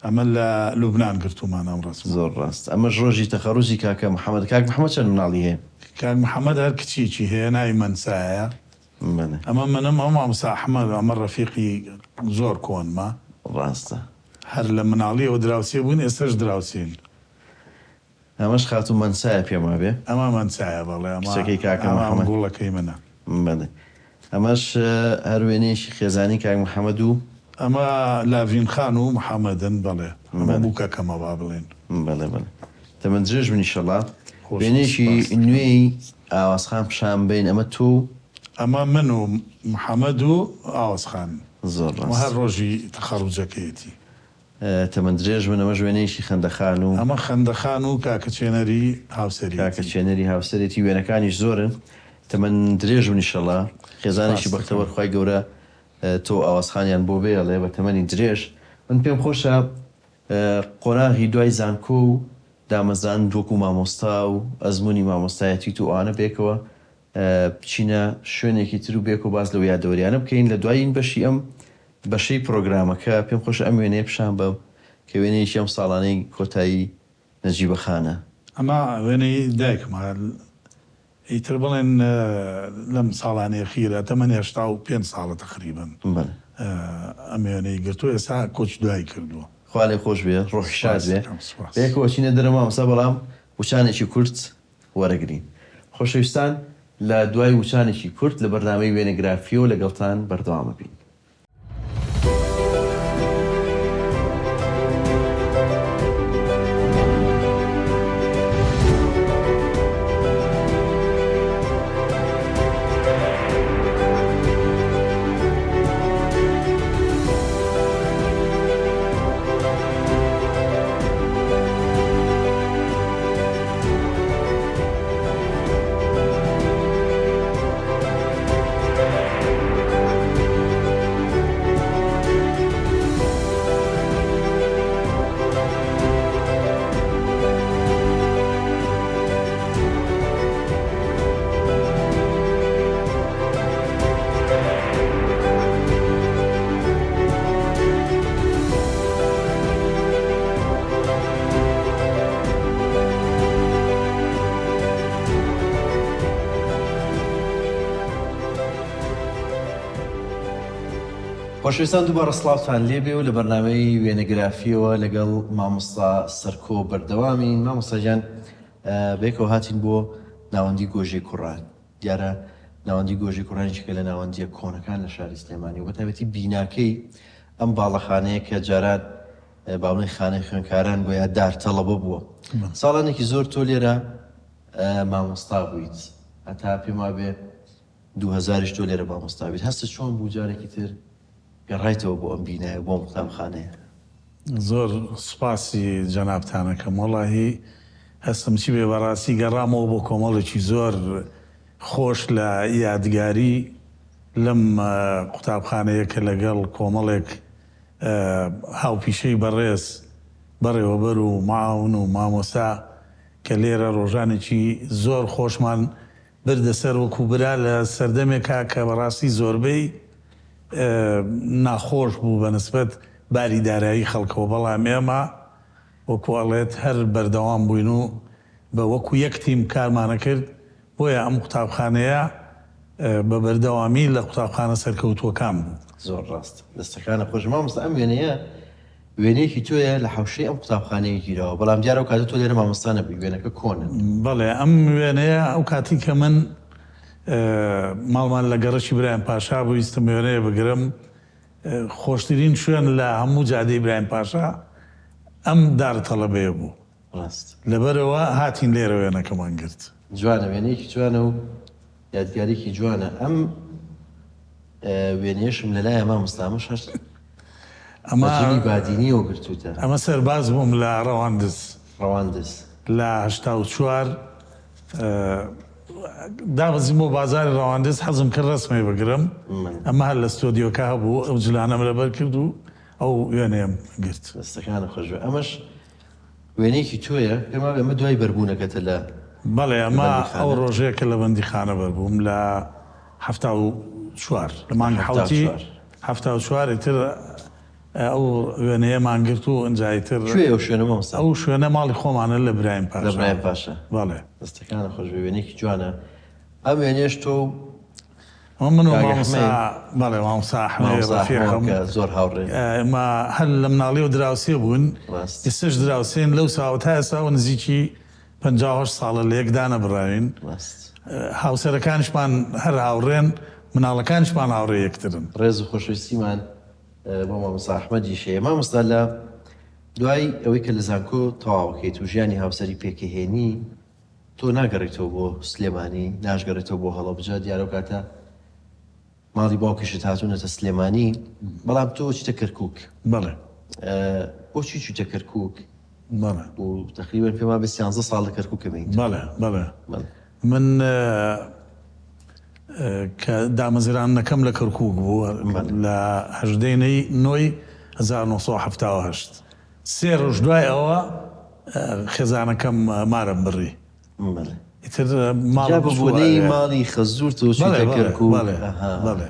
ئەمە لە لوبنان گرتومان ئەم ڕاست. زۆر ڕاست ئەمەش ڕۆژی تەخەڕوجی کاکە محەممەد. کاک محەممەد چەند مناڵی هەیە؟ کاک محەممەد هەر کچێکی هەیە ناوی مەنسایە. بڵێ ئەمە منم ئەو مامۆستا ئەحمەد ئەمە ڕەفیقی زۆر کۆنمە. ڕاستە هەر لە مناڵی ئەوە دراوسێ بوون ئێستاش دراوسین. ئەمەش خاتوو مەنسایە پێما بێ؟ ئەمە مەنسایە بەڵێ کچەکەی کاکە محەممەد گوڵەکەی منە. بەڵێ ئەمەش هەر وێنەیەکی خێزانی کاک محەممەد و ئەمە لاڤین خان و محەممەدن. بەڵێ ئەمە بووکەکەمە با بڵێن. بەڵێ تەمەند درێژ بن ئینشەڵا وێنێکی نوێی ئاوازخان پیشان بین ئەمە تۆ ئەمە من و محەممەد و ئاوازخان. زۆر ڕاست هەر ڕۆژی تەخەڕوجەکەیەتی. تەمەند درێژ بن ئەمە وێنەیەکی خەندەخان و ئەمە خەندەخان و کاکە چێنەری هاوسەری. کاکە چێنەری هاوسەرێتی وێنەکانیش زۆرن. تەمەند درێژ بن ئینشەڵا خێزانێکی بەختەوەر خوای گەورە تۆ ئاوازخانیان بۆ بێڵێ بە تەمەنی درێژ. من پێم خۆشە قۆناغی دوای زانکۆ و دامەزان وەکو مامۆستا و ئەزمموی مامۆستایەتی تو ئەوانە بێکەوە بچینە شوێنێکی تر و بێک و باز لەو یادەوەریانە بکەین لە دوایین بەشی ئەم بەشەی پرۆگرامەکە. پێم خۆشە ئەم وێنەیە پیشان بە کە وێنەیەکی ئەم ساڵانەی کۆتایی نەجیبەخانە. ئەمە وێنەی دایکمە ئیتر بڵێن لەم ساڵانەیە خیرە تەمەەن 85 ساڵە تقریبن. ئەم وێنەی گرتو ئێستا کۆچ دوای کردووە. خوا لێ خۆش بێ ڕۆحی شاد بێ. بێکەوە چینە دەرە مامۆستا بەڵام وچانێکی کورت وەرەگرین. خۆشەویستان لە دوای وچانێکی کورت لە بەرنامەی وێنەگرافیۆ لەگەڵتان بەردەوامە بین. خۆشەویستان دووبارە سڵاوتان لێبێ و لە بەرنامەی وێنەگرافیەوە لەگەڵ مامۆستا سەرکۆ بەردەوامین. مامۆستاجان بێکەوە هاتین بۆ ناوەندی گۆژەی کوڕان. دیارە ناوەندی گۆژەی کوڕانێکێکە لە ناوەندیە کۆنەکان لە شاری سلێمانی و بەتایبەتی بیناکەی ئەم باڵەخانەیە کە جاران باوڵی خانەی خوێنکاران بۆ یاددار تەڵەبە بووە. ساڵانێکی زۆر تۆ لێرە مامۆستا بوویت هەتا پێم وابێ 2000 تۆ لێرە مامۆستا بیت. هەستە چۆن بوو جارێکی تر گەڕایتەوە بۆ ئەم بینایە بۆ ئەم قوتابخانەیە؟ زۆر سوپاسی جەنابتانەکەم وەڵاهی هەستم چی بێ بەڕاستی گەڕامەوە بۆ کۆمەڵێکی زۆر خۆش لە یادگاری لەم قوتابخانەیە کە لەگەڵ کۆمەڵێک هاوپیشەی بەڕێز بەڕێوەبەر و معاون و مامۆستا کە لێرە ڕۆژانێکی زۆر خۆشمان بردەسەر وەکو برا لە سەردەمێکا کە بەڕاستی زۆربەی ناخۆش بوو بە نسبەت باری دارایی خەڵکەوە، بەڵام ئێمە وەکو ئەڵێت هەر بەردەوام بووین و بە وەکو یەک تیم کارمانە کرد، بۆیە ئەم قوتابخانەیە بە بەردەوامی لە قوتابخانە سەرکەوتووەکان بوو. زۆر ڕاست دەستەکانە خۆش مامۆستا ئەم وێنەیە وێنەیەکی تۆیە لە حوشەی ئەم قوتابخانەیە گیرەوە، بەڵام دیارە و کاتە تۆ لێرە مامۆستا نەبووی، وێنەکە کۆنن. بەڵێ ئەم وێنەیە ئەو کاتی کە من ماڵمان لە گەڕەکی برایم پاشا بوو ویستم وێنەیە بگرم، خۆشترین شوێن لە هەموو جادەی برایم پاشا ئەم دارتەڵەبەیە بوو. ڕاست لەبەرەوە هاتین لێرە وێنەکەمان گرت. جوانە، وێنەیەکی جوانە و یادگارێکی جوانە. ئەم وێنێشم لەلایە مامۆستامەش هەست ئەمە بادینی و گرتوتە. ئەمە سەرباز بووم لە ڕەواندز لە 84 دابزیم بۆ بازاری ڕەواندز، حەزم کرد ڕسمی بگرم، ئەمە هەر لە ستۆدیۆکە هەبوو، ئەو جلانەم لەبەر کرد و ئەو وێنەیەم گرت. دەستەکانە خۆشوە. ئەمەش وێنەیەکی تۆیە، پێما ئەمە دوای بەربوونەکەتە لە بەڵێ ئەمە ئەو ڕۆژەیە کە لە بەندیخانە بەربووم لە 74 لە مانگە حەوتی 74 ئیتر ئەو وێنەیەمان گرت و ئەنجایتر کوێ ئەو شوێنە مامۆستا؟ ئەو شوێنە ماڵی خۆمانە لە برایم پاشا. لە برایم پاشا. بەڵێ دەستەکانە خۆشوە، وێنەیەکی جوانە. ئەم وێنێش تۆ من و مامۆستا بەڵێ مامۆستا ئەحمەد ڕەفیقم زۆر هاوڕێ ئێمە هەر لە مناڵیەوە دراوسێ بوون، ئێستش دراوسێن لەو ساوە تا ئێستا و نزیکی 58 ساڵە لە یەکدا نەبراوین، هاوسەرەکانشمان هەر هاوڕێن، مناڵەکانشمان هاوڕێ یەکترن. ڕێز و خۆشەویستیمان بۆ مامۆستا ئەحمەدی شەیە. مامۆستا لە دوای ئەوەی کە لە زانکۆ تەواوکەیت و ژیانی هاوسەری پێکەهێنی، تۆ ناگەڕێتەوە بۆ سلێمانی، ناشگەڕێتەوە بۆ هەڵەبجە، دیارە کاتە ماڵی باوکیشت هاتوونەتە سلێمانی، بەڵام تۆ چیتە کەرکووک. بەڵێ بۆچی چوتە کەرکووک؟ بەڵێ و تقریبا پێما بە 13 ساڵ لە کەرکووکەمەین. بەڵێ من کە دامەزرانەکەم لە کەرکووک بوو لە 1970 سێ ڕۆژ دوای ئەوە خێزانەکەم مارم بڕی. ئیتر بۆنەی ماڵی خەزوور تۆ چوتە کەرکووک. بەڵێ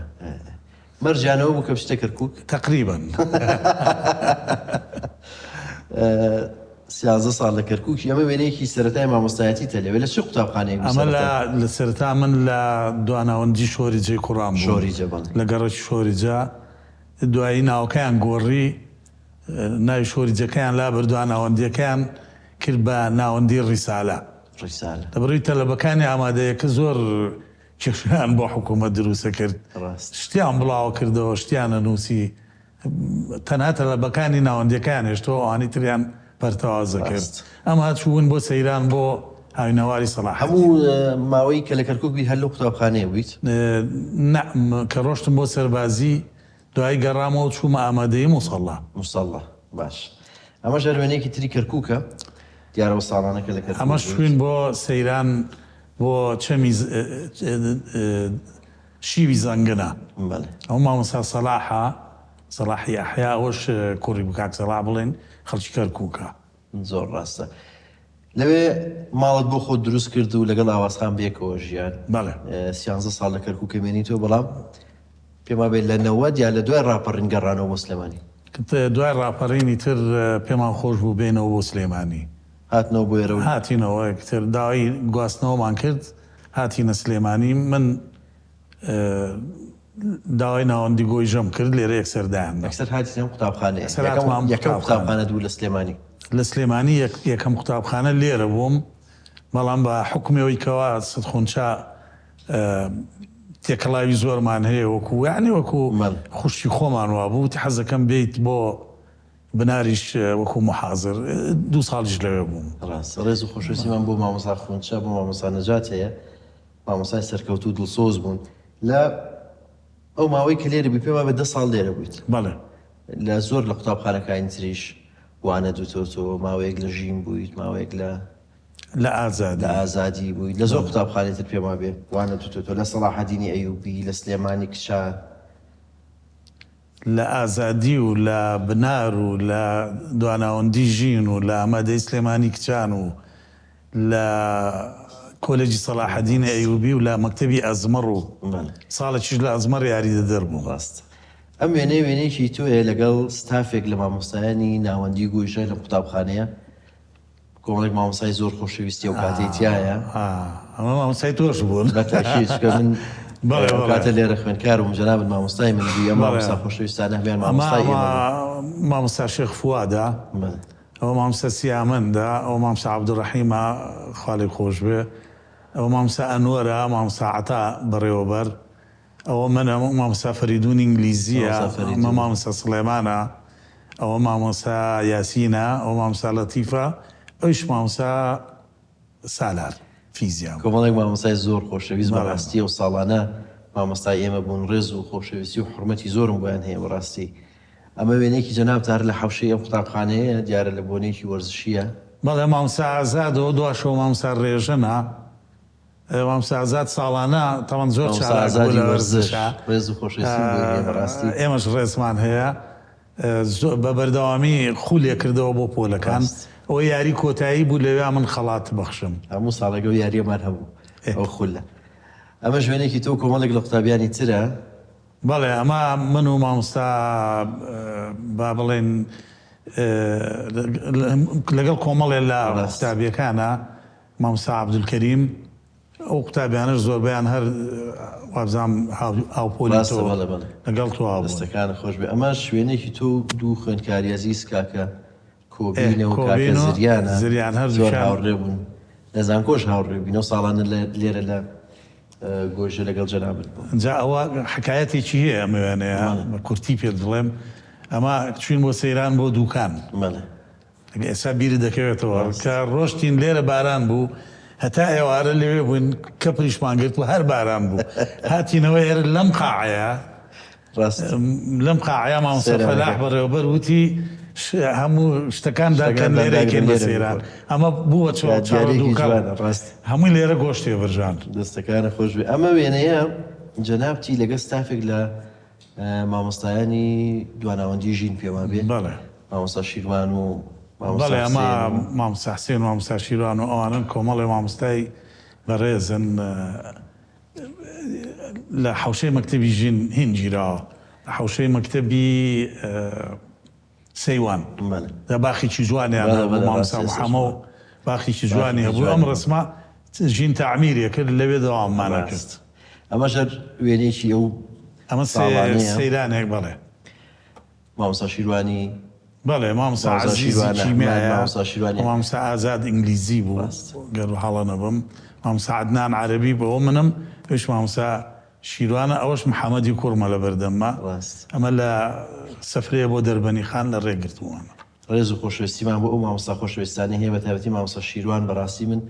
مەرجانەوە بوو کە بچتە کەرکووک تقریبا 13 ساڵ لە کەرکووکی. ئەمە وێنەیەکی سەرەتای مامۆستایەتیتە لەوێ. لە چ قوتابخانەیەک؟ ئەمە لە سەرەتا من لە دواناوەندی شۆریجەی کوڕام بوو، شۆریجە لە گەڕەکی شۆریجە، دوایی ناوەکەیان گۆڕی، ناوی شۆریجەکەیان لا بردووە، ناوەندیەکەیان کرد بە ناوەندی ڕیسالە. دەبڕی تەلەبەکانی ئامادەیەکە زۆر کێشیان بۆ حکوومەت دروستە کرد، شتیان بڵاو کردەوە، شتیانە نووسی، تەنها تەلەبەکانی ناوەندیەکان هێشتۆ ئەوانی تریان پەرتەوازە کرد. ئەم هاتوون بۆ سەیران بۆ هاوینەواری سەلاح. هەموو ماوەی کە لە کەرکووک بوویت هەر لەو قوتابخانەیە بوویت؟ کە ڕۆشتم بۆ سەربازی دوای گەڕامەوە چوومە ئامادەیی موسەڵا. باش. ئەمە ژەروێنەیەکی تری کەرکووکە دیارەوە ساڵانەکە لە کەرکووک. ئەمە شوێن بۆ سەیران بۆ چەمی شیوی زەنگنە. ئەو مامۆستا سەلاحی ئەحیا، ئەوەش کوڕی بکاک سەلاح بڵێن، خەڵکی کەرکووکە. زۆر ڕاستە. لەوێ ماڵت بۆ خۆت دروست کرد و لەگەڵ ئاوازخان بێکەوە ژیان. 13 ساڵ لە کەرکووکە مێنیتەوە، بەڵام پێما بێت لە 90 یا لە دوای ڕاپەڕین گەڕانەوە بۆ سلێمانی. دوای ڕاپەڕینی تر پێمان خۆش بوو بێنەوە بۆ سلێمانی. هاتنەوە بۆ ئێرە هاتینەوە تر داوای گواستنەوەمان کرد، هاتینە سلێمانی. من داوای ناوەندی گۆی ژەم کرد، لێرە یەکسەردایان ئەکسەر هاتیە قوتابخانەیە. یەکەم قوتابخانە دوو لە سلێمانی. لە سلێمانی یەکەم قوتابخانە لێرە بووم، بەڵام بە حکومەوەی کەوا سەدخۆنچا تێکەڵاوی زۆرمان هەیە، وەکو یعنی وەکو خوشتی خۆمان وا بوو، حەزەکەم بێیت بۆ بناریش وەکو محازر. 2 ساڵیش لەوێ بووم. ڕێز و خۆشەویستیمان بۆ مامۆستا خۆنچا، بۆ مامۆستا نەجات هەیە، مامۆستای سەرکەوتوو دڵسۆز بوون. لە ئەو ماوەی کە لێرە بووی پێما بە 10 ساڵ لێرە بوویت. بەڵێ لە زۆر لە قوتابخانەکانی تریش وانە دوتۆتەوە، ماوەیەک لە ژین بوویت، ماوەیەک لە ئازادی بوویت، لە زۆر قوتابخانەی تر پێما بێ وانە دوتۆتەوە، لە سەلاحەدینی ئەیوبی، لە سلێمانی کچان. لە ئازادی و لە بنار و لە دواناوەندی ژین و لە ئامادەی سلێمانی کچان و لە کۆلێجی سەلاحەدین ئەیوبی و لە مەکتەبی ئەزمەڕ و ساڵێکیش لە ئەزمەڕ یاریدە دەربوو. ڕاست ئەم وێنەیەکی تۆیە لەگەڵ ستافێک لە مامۆستایانی ناوەندی گۆیژە لە قوتابخانەیە کۆمەڵێک مامۆستای زۆر خۆشەویستی و کاتێتیایە ئەمە مامۆستای تۆش بوون بەتاکیدکە من کاتە لێرە خوێندکار و جەنابەت مامۆستای من بووی ئەم مامۆستا خۆشەویستانە هەبیان مامۆستای مامۆستا شێخ فوادە ئەوە مامۆستا سیامەندە ئەو مامۆستا عەبدوڕەحیمە خوا لێی خۆش بێ ئەوە مامۆستا ئەنوەرە مامۆستا عەتا بەڕێوەبەر ئەوە منە مامۆستا فەریدون ئینگلیزیە ئەمە مامۆستا سڵێمانە ئەوە مامۆستا یاسینە ئەوە مامۆستا لەتیفە ئەویش مامۆستا سالار فیزیام کۆمەڵێک مامۆستای زۆر خۆشەویست بەڕاستی و ساڵانە مامۆستای ئێمە بوون ڕێز و خۆشەویستی و حورمەتی زۆرم بۆیان هەیە بەڕاستی ئەمە وێنەیەکی جەنابتان لە حەوشەی ئەم قوتابخانەیە دیارە لە بۆنێکی وەرزشیە بەڵێ مامۆستا ئازادەوە دواشەوە مامۆستا ڕێژەنە مامۆستا ئازاد ساڵانە تەواو زۆر ئازادی وەرزش ڕێز و خۆشەویستی بەڕاستی ئێمەش ڕێزمان هەیە بە بەردەوامی خولێ کردەوە بۆ پۆلەکان ئەو یاری کۆتایی بوو لەوێ من خەڵات بەخشم هەموو ساڵێکە و یاریەمان هەبوو ئەو خولە ئەمە ژوێنێکی تۆ کۆمەڵێک لە قوتابیانی ترە بەڵێ ئەمە من و مامۆستا با بڵێن لەگەڵ کۆمەڵێ لە قوتابیەکانە مامۆستا عەبدولکەریم ئەو قوتابیانش زۆربیان هەر وابزانم هاوپۆلیتەوە لەگەڵ تۆ دەستەکانە خۆش بێ ئەمە شوێنێکی تۆ دوو خوێندکاری عەزیز کاکە کۆبینە و کاکە زریان هەر زۆر هاوڕێ بوون نەزانکۆش هاوڕێ بووین و ساڵانە لێرە لە گۆژە لەگەڵ جەنابەت بوو جا ئەوە حکایەتێکی هەیە ئەم وێنەیە بە کورتی پێت بڵێم ئەمە چوین بۆ سەیران بۆ دووکان ئێستا بیری دەکەوێتەوە کە ڕۆشتین لێرە باران بوو هەتا ئێوارە لەوێ بووین کە پریشمان گرت و هەر باران بوو هاتینەوە ئێرە لەم قاعەیە لەم قاعەیە مامۆستا فەلاح بەڕێوەبەر وتی هەموو شتەکان داکەن لێرەکەن بە سەیران ئەمە بووە هەمووی لێرە گۆشتێ بەرژان دەستەکانە خۆش بێ ئەمە وێنەیە جەنابتی لەگەڵ ستافێک لە مامۆستایانی دواناوەندی ژین پێوان بێ مامۆستا شیروان و بەڵێ ئەمە مامۆستا حسێن و مامۆستا شیروان و ئەوانن کۆمەڵێ مامۆستای بەڕێزن لە حەوشەی مەکتەبی ژین هینگیراوە لە حەوشەی مەکتەبی سەیوان لە باخێکی جوانیان هەبوو مامۆستا محەمە و باخێکی جوانی هەبوو ئەم ڕسمە ژین تەعمیریە کرد لەوێ دەواممانە کرد ئەمەش وێنێکی ئەو ئەمە سەیرانێک بەڵێ مامۆستا شیروانی بەڵێ مامۆستا عەزیزی کیمیایە مامۆستا ئازاد ئینگلیزی بوو گەر هەڵە نەبم مامۆستا عەدنان عەرەبی بوو منم پێش مامۆستا شیروانە ئەوەش محەمەدی کوڕمە لە بەردەممە ئەمە لە سەفرەیە بۆ دەربەنی خان لە ڕێگرتووانە ڕێز و خۆشەویستیمان بۆ ئەو مامۆستا خۆشەویستانی هەیە بە تایبەتی مامۆستا شیروان بەڕاستی من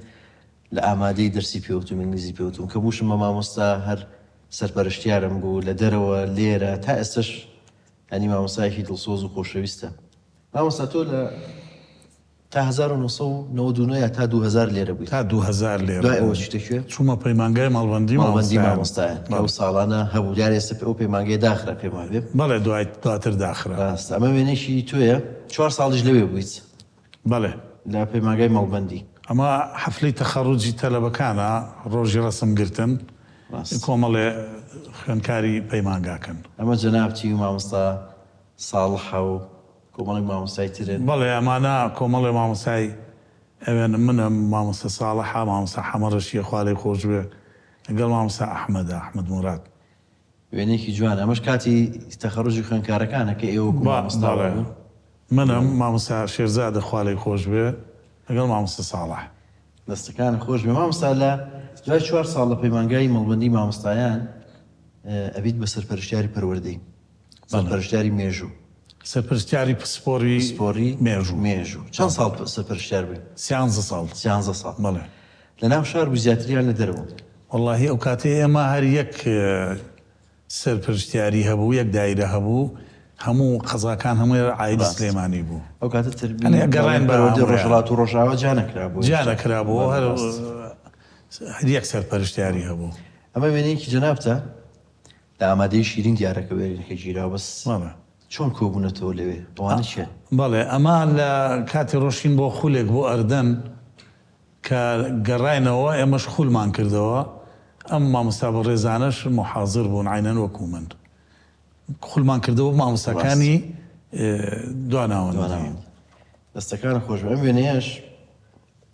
لە ئامادەی دەرسی پێوتم ئینگلیزی پێوتم کە بووشم بە مامۆستا هەر سەرپەرشتیارم بوو لە دەرەوە لێرە تا ئێستش هەنی مامۆستایەکی دڵسۆز و خۆشەویستە مامۆستا تۆ لە تا 1999 تا 2000 لێرە بووی تا 2000 لێرە دوای ئەوە شتێکوێ چوومە پەیمانگای ماڵبەندی مامۆستایە ئەو ساڵانە هەبوو جارێ ئێستا ئەو پەیمانگای داخرا پێمان بێ بەڵێ دواتر داخرا ڕاستە ئەمە وێنەیەکی تۆیە 4 ساڵیش لەوێ بوویت بەڵێ لە پەیمانگای ماڵبەندی ئەمە حەفلەی تەخەڕوجی تەلەبەکانە ڕۆژی ڕەسمگرتن کۆمەڵێ خوێندکاری پەیمانگاکەن ئەمە جەنابتی و مامۆستا ساڵحە و کۆمەڵێک مامۆستای ترن بەڵێ ئەمانە کۆمەڵێ مامۆستای ئەوێن منم مامۆستا ساڵحە مامۆستا حەمەڕەشیە خوا لێی خۆش بێ لەگەڵ مامۆستا ئەحمەدە ئەحمەد موراد وێنێکی جوانە ئەمەش کاتی تەخەڕوجی خوێندکارەکانە کە ئێوە مامۆستا منم مامۆستا شێرزادە خوا لێی خۆش بێ لەگەڵ مامۆستا ساڵح دەستەکان خۆش بێ مامۆستا لە دوای 4 ساڵ لە پەیمانگای مەڵبەندی مامۆستایان ئەبیت بە سەرپەرشتیاری پەروەردەی سەرپەرشتیاری مێژوو سەرپەرشتیاری سپۆری مێژوو چەند ساڵ سەرپەرشتیار بێ 13 ساڵ بەڵێ لە ناو شار بوو زیاتریان لە دەرەوە وەڵاهی ئەو کاتێ ئێمە هەر یەک سەرپەرشتیاری هەبوو یەک دایرە هەبوو هەموو قەزاکان هەمووی عایدی سلێمانی بوو ئەو کاتە گەڕان بەرەوەردەی ڕۆژهەڵات و ڕۆژاوا جانەکرا بوو هەر یەک سەرپەرشتیاری هەبوو ئەمە وێنەیەکی جەنابتە لە ئامادەی شیرین دیارەکە وێنەکە گیراوە بەس چۆن کۆبوونەتەوە لەوێ ئەوانە چێ؟ بەڵێ ئەمە لە کاتی ڕۆشین بۆ خولێک بۆ ئەردەن کە گەڕاینەوە ئێمەش خولمان کردەوە ئەم مامۆستا بە ڕێزانەش محازر بوون عینەن وەکو من خولمان کردەوە مامۆستاکانی دواناوەندی دەستەکانە خۆش ئەم وێنەیەش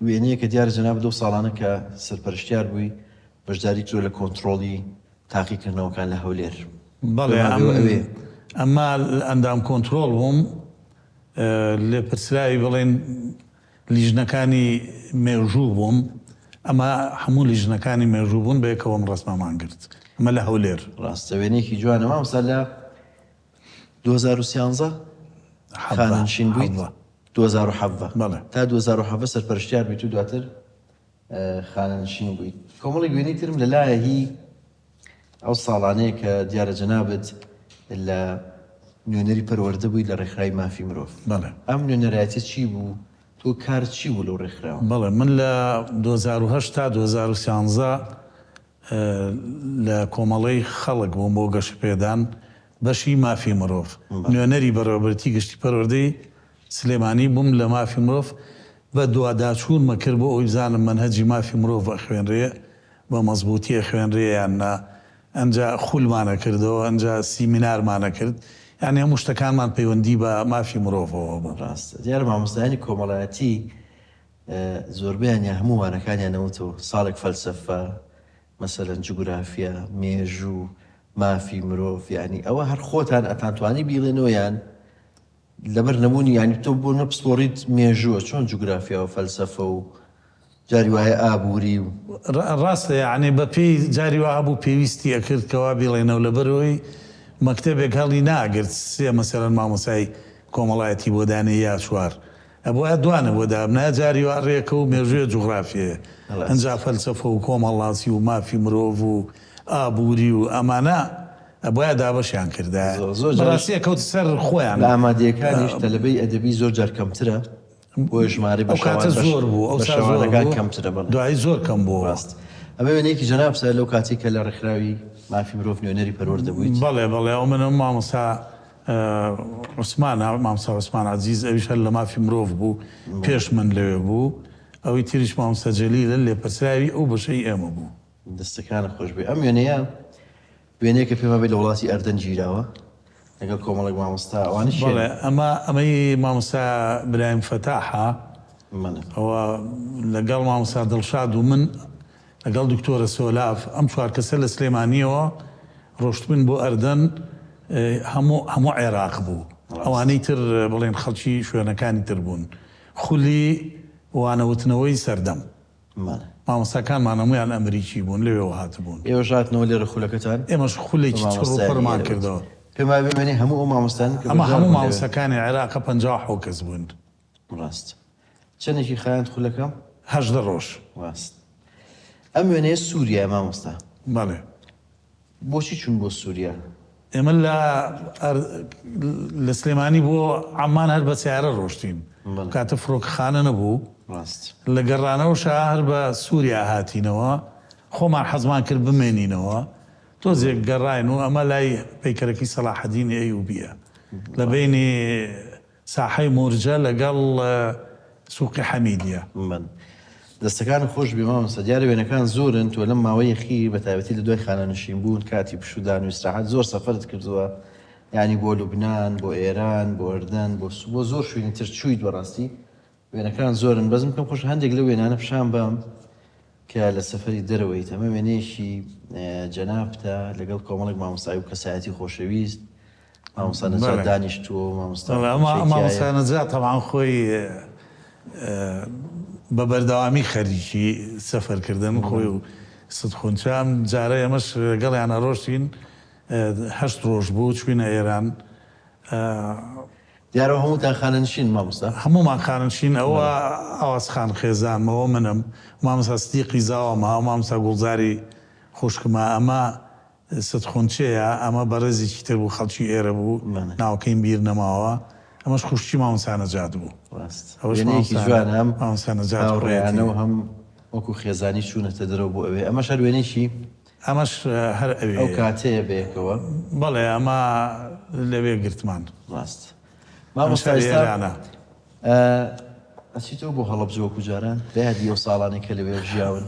وێنەیە کە دیارە جەناب 2 ساڵانە کە سەرپەرشتیار بووی بەشداری تۆ لە کۆنتترۆلی تاقیکردنەوەکان لە هەولێر بەڵێ ئەمە ئەندام کۆنتترۆل بووم لێ پرسراوی بڵێن لیژنەکانی مێژوو بووم ئەمە هەموو لیژنەکانی مێژوو بوون بەیەکەوەم ڕسمەمان کرد ئەمە لە هەولێر ڕاستە وێنێکی جوانە مامۆستا لە 2013 خانەنشین بوویت 2017 تا 2017 سەرپەرشتیار بوویت و دواتر خانەنشین بوویت کۆمەڵی وێنەی ترم لەلایە هی ئەو ساڵانەیە کە دیارە جەنابەت لە نوێنەری پەروەردە بووی لە ڕێکخراوی مافی مرۆڤ ئەم نوێنەرایەتە چی بوو تۆ کار چی بوو لەو ڕێکخراوە؟ بەڵێ من لە 2008 تا 2013 لە کۆمەڵەی خەڵک بووم بۆ گەشت پێدان بەشی مافی مرۆڤ نوێنەری بەڕێوەبەرتی گشتی پەروەردەی سلێمانی بووم لە مافی مرۆڤ بە دوواداچوونمە کرد بۆ ئەوی بزانم منهەجی مافی مرۆڤ خوێنرێ بە مەزبوطیە خوێنرێ یان نا ئەنجا خولمانە کردەوە ئەنجا سیمینارمانە کرد یعنی هەموو شتەکانمان پەیوەندی بە مافی مرۆڤەوە بوو. ڕاستە دیارە مامۆستایانی کۆمەڵایەتی زۆربیان یا هەموو وانەکانیانەوتەوە ساڵێک فەلسەفە مەسەلەن جوگرافیا مێژوو مافی مرۆڤ یعنی ئەوە هەر خۆتان ئەتانتوانی بیڵێنەوە یان لەبەر نەبوونی یعنی تۆ بۆ نەپسپۆڕیت مێژووە چۆن جوگرافیا و فەلسەفە و جاری وایە ئابووری و ڕاستە یعنی بە پێی جاری وا هەبوو پێویستی ئەکرد کەوا بیڵێنەوە لەبەرەوەی مەکتەبێک هەڵی ناگرت سێ مەسەرەن مامۆسای کۆمەڵایەتی بۆ دانێ یا چوار ئەبووە دوانە بۆ دابنا جاری وا ڕێکە و مێژوێ جوغرافیە ئەنجا فەلسەفە و کۆمەڵاسی و مافی مرۆڤ و ئابووری و ئەمانە ئەبووە دابەشیان کردا ڕاستیە کەوت سەر خۆیان لە ئامادەیەکانیش تەلەبەی ئەدەبی زۆر جار کەمترە بۆ ژمارە کاتە زۆر بوو ئەوشەوانەکان کەمترە دوایی زۆر کەم بوو ڕاست ئەمە وێنەیەکی جەناب سەر لەو کاتێک کە لە ڕێکخراوی مافی مرۆڤ نوێنەری پەروەردە بوویت بەڵێ ئەو منم مامۆستا عوسمان مامۆستا عوسمان عەزیز ئەویش هەر لە مافی مرۆڤ بوو پێش من لەوێ بوو ئەوەی تریش مامۆستا جەلیلە لێپرسراوی ئەو بەشەی ئێمە بوو دەستەکانە خۆش بێ ئەم وێنەیە وێنەیە کە پێما بێت لە وڵاتی ئەردەن گیراوە لەگەڵ کۆمەڵێک مامۆستا ئەوانش بەڵێ ئەمەی مامۆستا برایم فەتاحە ئەوە لەگەڵ مامۆستا دڵشاد و من لەگەڵ دکتۆرە سۆلاف ئەم چوار کەسە لە سلێمانیەوە ڕۆشتبوون بۆ ئەردەن هەموو عێراق بوو ئەوانەی تر بڵێن خەڵکی شوێنەکانی تر بوون خولی وانەوتنەوەی سەردەم مامۆستاکانمان هەمویان ئەمریکی بوون لەوێەوە هاتبوون ئێوە ژاتنەوە لێرە خولەکەتان ئێمەش خولێکی چڕوپڕمان کردەوە پێما بمێنێ هەموو ئەو مامۆستان ئەمە هەموو مامۆستاکانی عێراقە 50 کەس بوون ڕاست چەندێکی خایاند خولەکەم 18 ڕۆژ ڕاست ئەم وێنەیە سووریا مامۆستا بەڵێ بۆچی چوون بۆ سووریا ئێمە لە سلێمانی بۆ عەمان هەر بە سیارە ڕۆشتین کاتە فڕۆکەخانە نەبوو لە گەڕانەوەشە هەر بە سووریا هاتینەوە خۆمان حەزمان کرد بمێنینەوە تۆزێک گەڕاین و ئەمە لای پەیکەرەکەی سەلاحەدین ئەیوبیە لە بینی ساحەی مورجە لەگەڵ سووقی حەمیدیە دەستەکان خۆش بێ مامۆستا دیارە وێنەکان زۆرن تۆ لەم ماوەی خیر بە تایبەتی لە دوای خانەنشین بوون کاتی پشودان و ئیستراحەت زۆر سەفەرت کردووە یعنی بۆ لوبنان بۆ ئێران بۆ ئەردەن بۆ زۆر شوێنی تر چوویت بەڕاستی وێنەکان زۆرن بەزم پێم خۆش هەندێک لە وێنانە پیشان بام کە لە سەفەری دەرەوەیت ئەمە وێنەیەکی جەنابتە لەگەڵ کۆمەڵێک مامۆستایی و کەسایەتی خۆشەویست مامۆستا نەجات دانیشتووە مامۆستا نەجات تەمام خۆی بە بەردەوامی خەریکی سەفەرکردن خۆی و سدخونچام جارە ئێمەش گەڵیانە ڕۆشتین 8 ڕۆژ بوو چوینە ئێران دیارەوە هەمووتان خانەنشین مامۆستا هەموومان خانەنشین ئەوە ئاوازخان خێزانمەوە منم مامۆستا ستیقی زاوەمە مامۆستا گوڵزاری خوشکمە ئەمە سدخونچەیە ئەمە بەڕێزێکی تر بوو خەڵکی ئێرە بوو ناوکەین بیر نەماوە ئەمەش خوشتی مامۆستا نەجات بوو وێنەیەکی جوان هەم هاوڕێیانەوە هەم وەکو خێزانی چوونەتە دەرەوە بۆ ئەوێ ئەمەش هەر وێنەیەکی ئەمەش هەر ئەوێ ئەو کاتەیە بەیەکەوە بەڵێ ئەمە لەوێ گرتمان ڕاست مامۆستا ئێستا ئێرانە ئەچیتەوە بۆ هەڵەبجەوەکو جاران دایدی ئەو ساڵانێک کە لەوێ ژیاون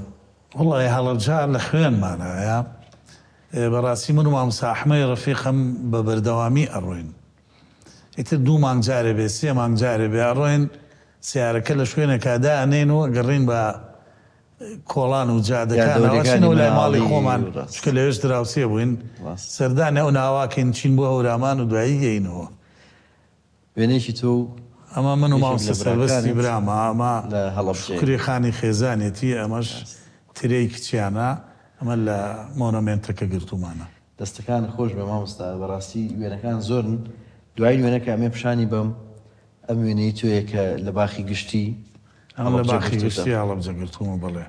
وڵی هەڵەبجار لە خوێنمانایە بەڕاستی من و مامۆستا ئەحمەدی ڕەفیقم بە بەردەوامی ئەڕۆین ئیتر 2 مانگ جارێ بێ 3 مانگ جارێ بێ ئەڕۆین سیارەکە لە شوێنێکا دانێنەوە گەڕین بە کۆڵان و جادەکانەوەچینەوە لای ماڵی خۆمان چکە لەوێش دراوسێ بووین سەردانە ئەو ناواکەین چین بۆ هەورامان و دوایی گەینەوە وێنێکی تۆ ئەمە من و مامۆستا سەربەستی برامە ئەمە لە هەڵەبجێ کوری خانی خێزانێتی ئەمەش ترەی کچیانە ئەمە لە مۆنۆمێنتەکە گرتومانە دەستەکان خۆش بە مامۆستا بەڕاستی وێنەکان زۆرن دوای وێنەکە ئەمێ پیشانی بەم ئەم وێنەی تۆیە کە لە باخی گشتی ئەم لە باخی گشتی هەڵەبجە گرتومە بڵێ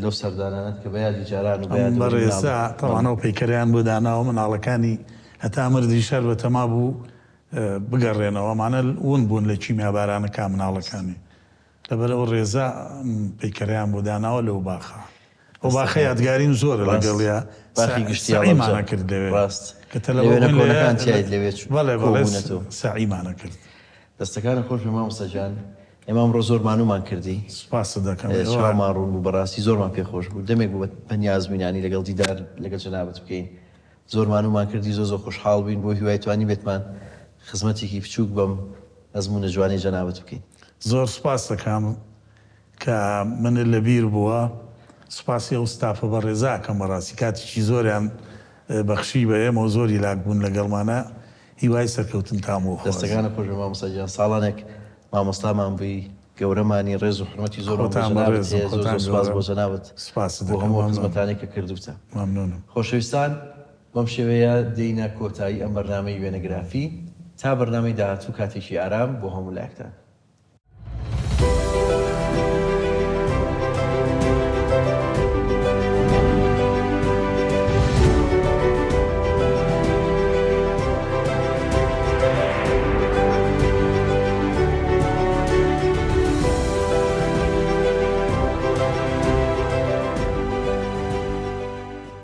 لەو سەردانانت کە بەیادی جاران و بەڕێزا تەوانەوە پەیکەریان بۆ داناوە مناڵەکانی هەتا مردی شەر بە تەما بوو بگەڕێنەوەمانە ون بوون لە چیمیابارانەکە مناڵەکانی لەبەر ئەو ڕێزا پەیکەریان بۆ داناوە لەو باخە ئەو باخە یادگارین زۆرە لەگەڵیا باخی گشتی سعیمانە کرد لەوێ کە تەلەوەکان تیایت لەوێت بەڵێ بەڵێ سعیمانە کرد دەستەکانە خۆش بە مامۆستا جان ئێمە ئەمڕۆ زۆر مانومان کردی سوپاس دەکەم شەڕمان ڕوون بوو بەڕاستی زۆرمان پێخۆش بوو دەمێک بوو بەنیازبووینانی لەگەڵ دیدار لەگەڵ جەنابەت بکەین زۆر مانومان کردی زۆر خۆشحاڵ بووین بۆ هیوای توانی بێتمان خزمەتێکی بچووک بەم ئەزمونە جوانی جەنابەت بکەین زۆر سوپاس دەکەم کە من لە بیر بووە سوپاسی ئەو ستافە بە ڕێزاکەم بەڕاستی کاتێکی زۆریان بەخشی بە ئێمە و زۆری لاک بوون لەگەڵمانە هیوای سەرکەوتن تامۆ دەستەکانە خۆش بە مامۆستا جان ساڵانێک مامۆستامان بووی گەورەمانی ڕێز و حرمەتی زۆر سوپاس بۆ جەنابەت بۆ هەموو خزمەتانێک کە کردوتە مەمنونم خۆشەویستان بەم شێوەیە دێینە کۆتایی ئەم بەرنامەی وێنەگرافی تا بەرنامەی داهاتوو کاتێکی ئارام بۆ هەموو لایەکتان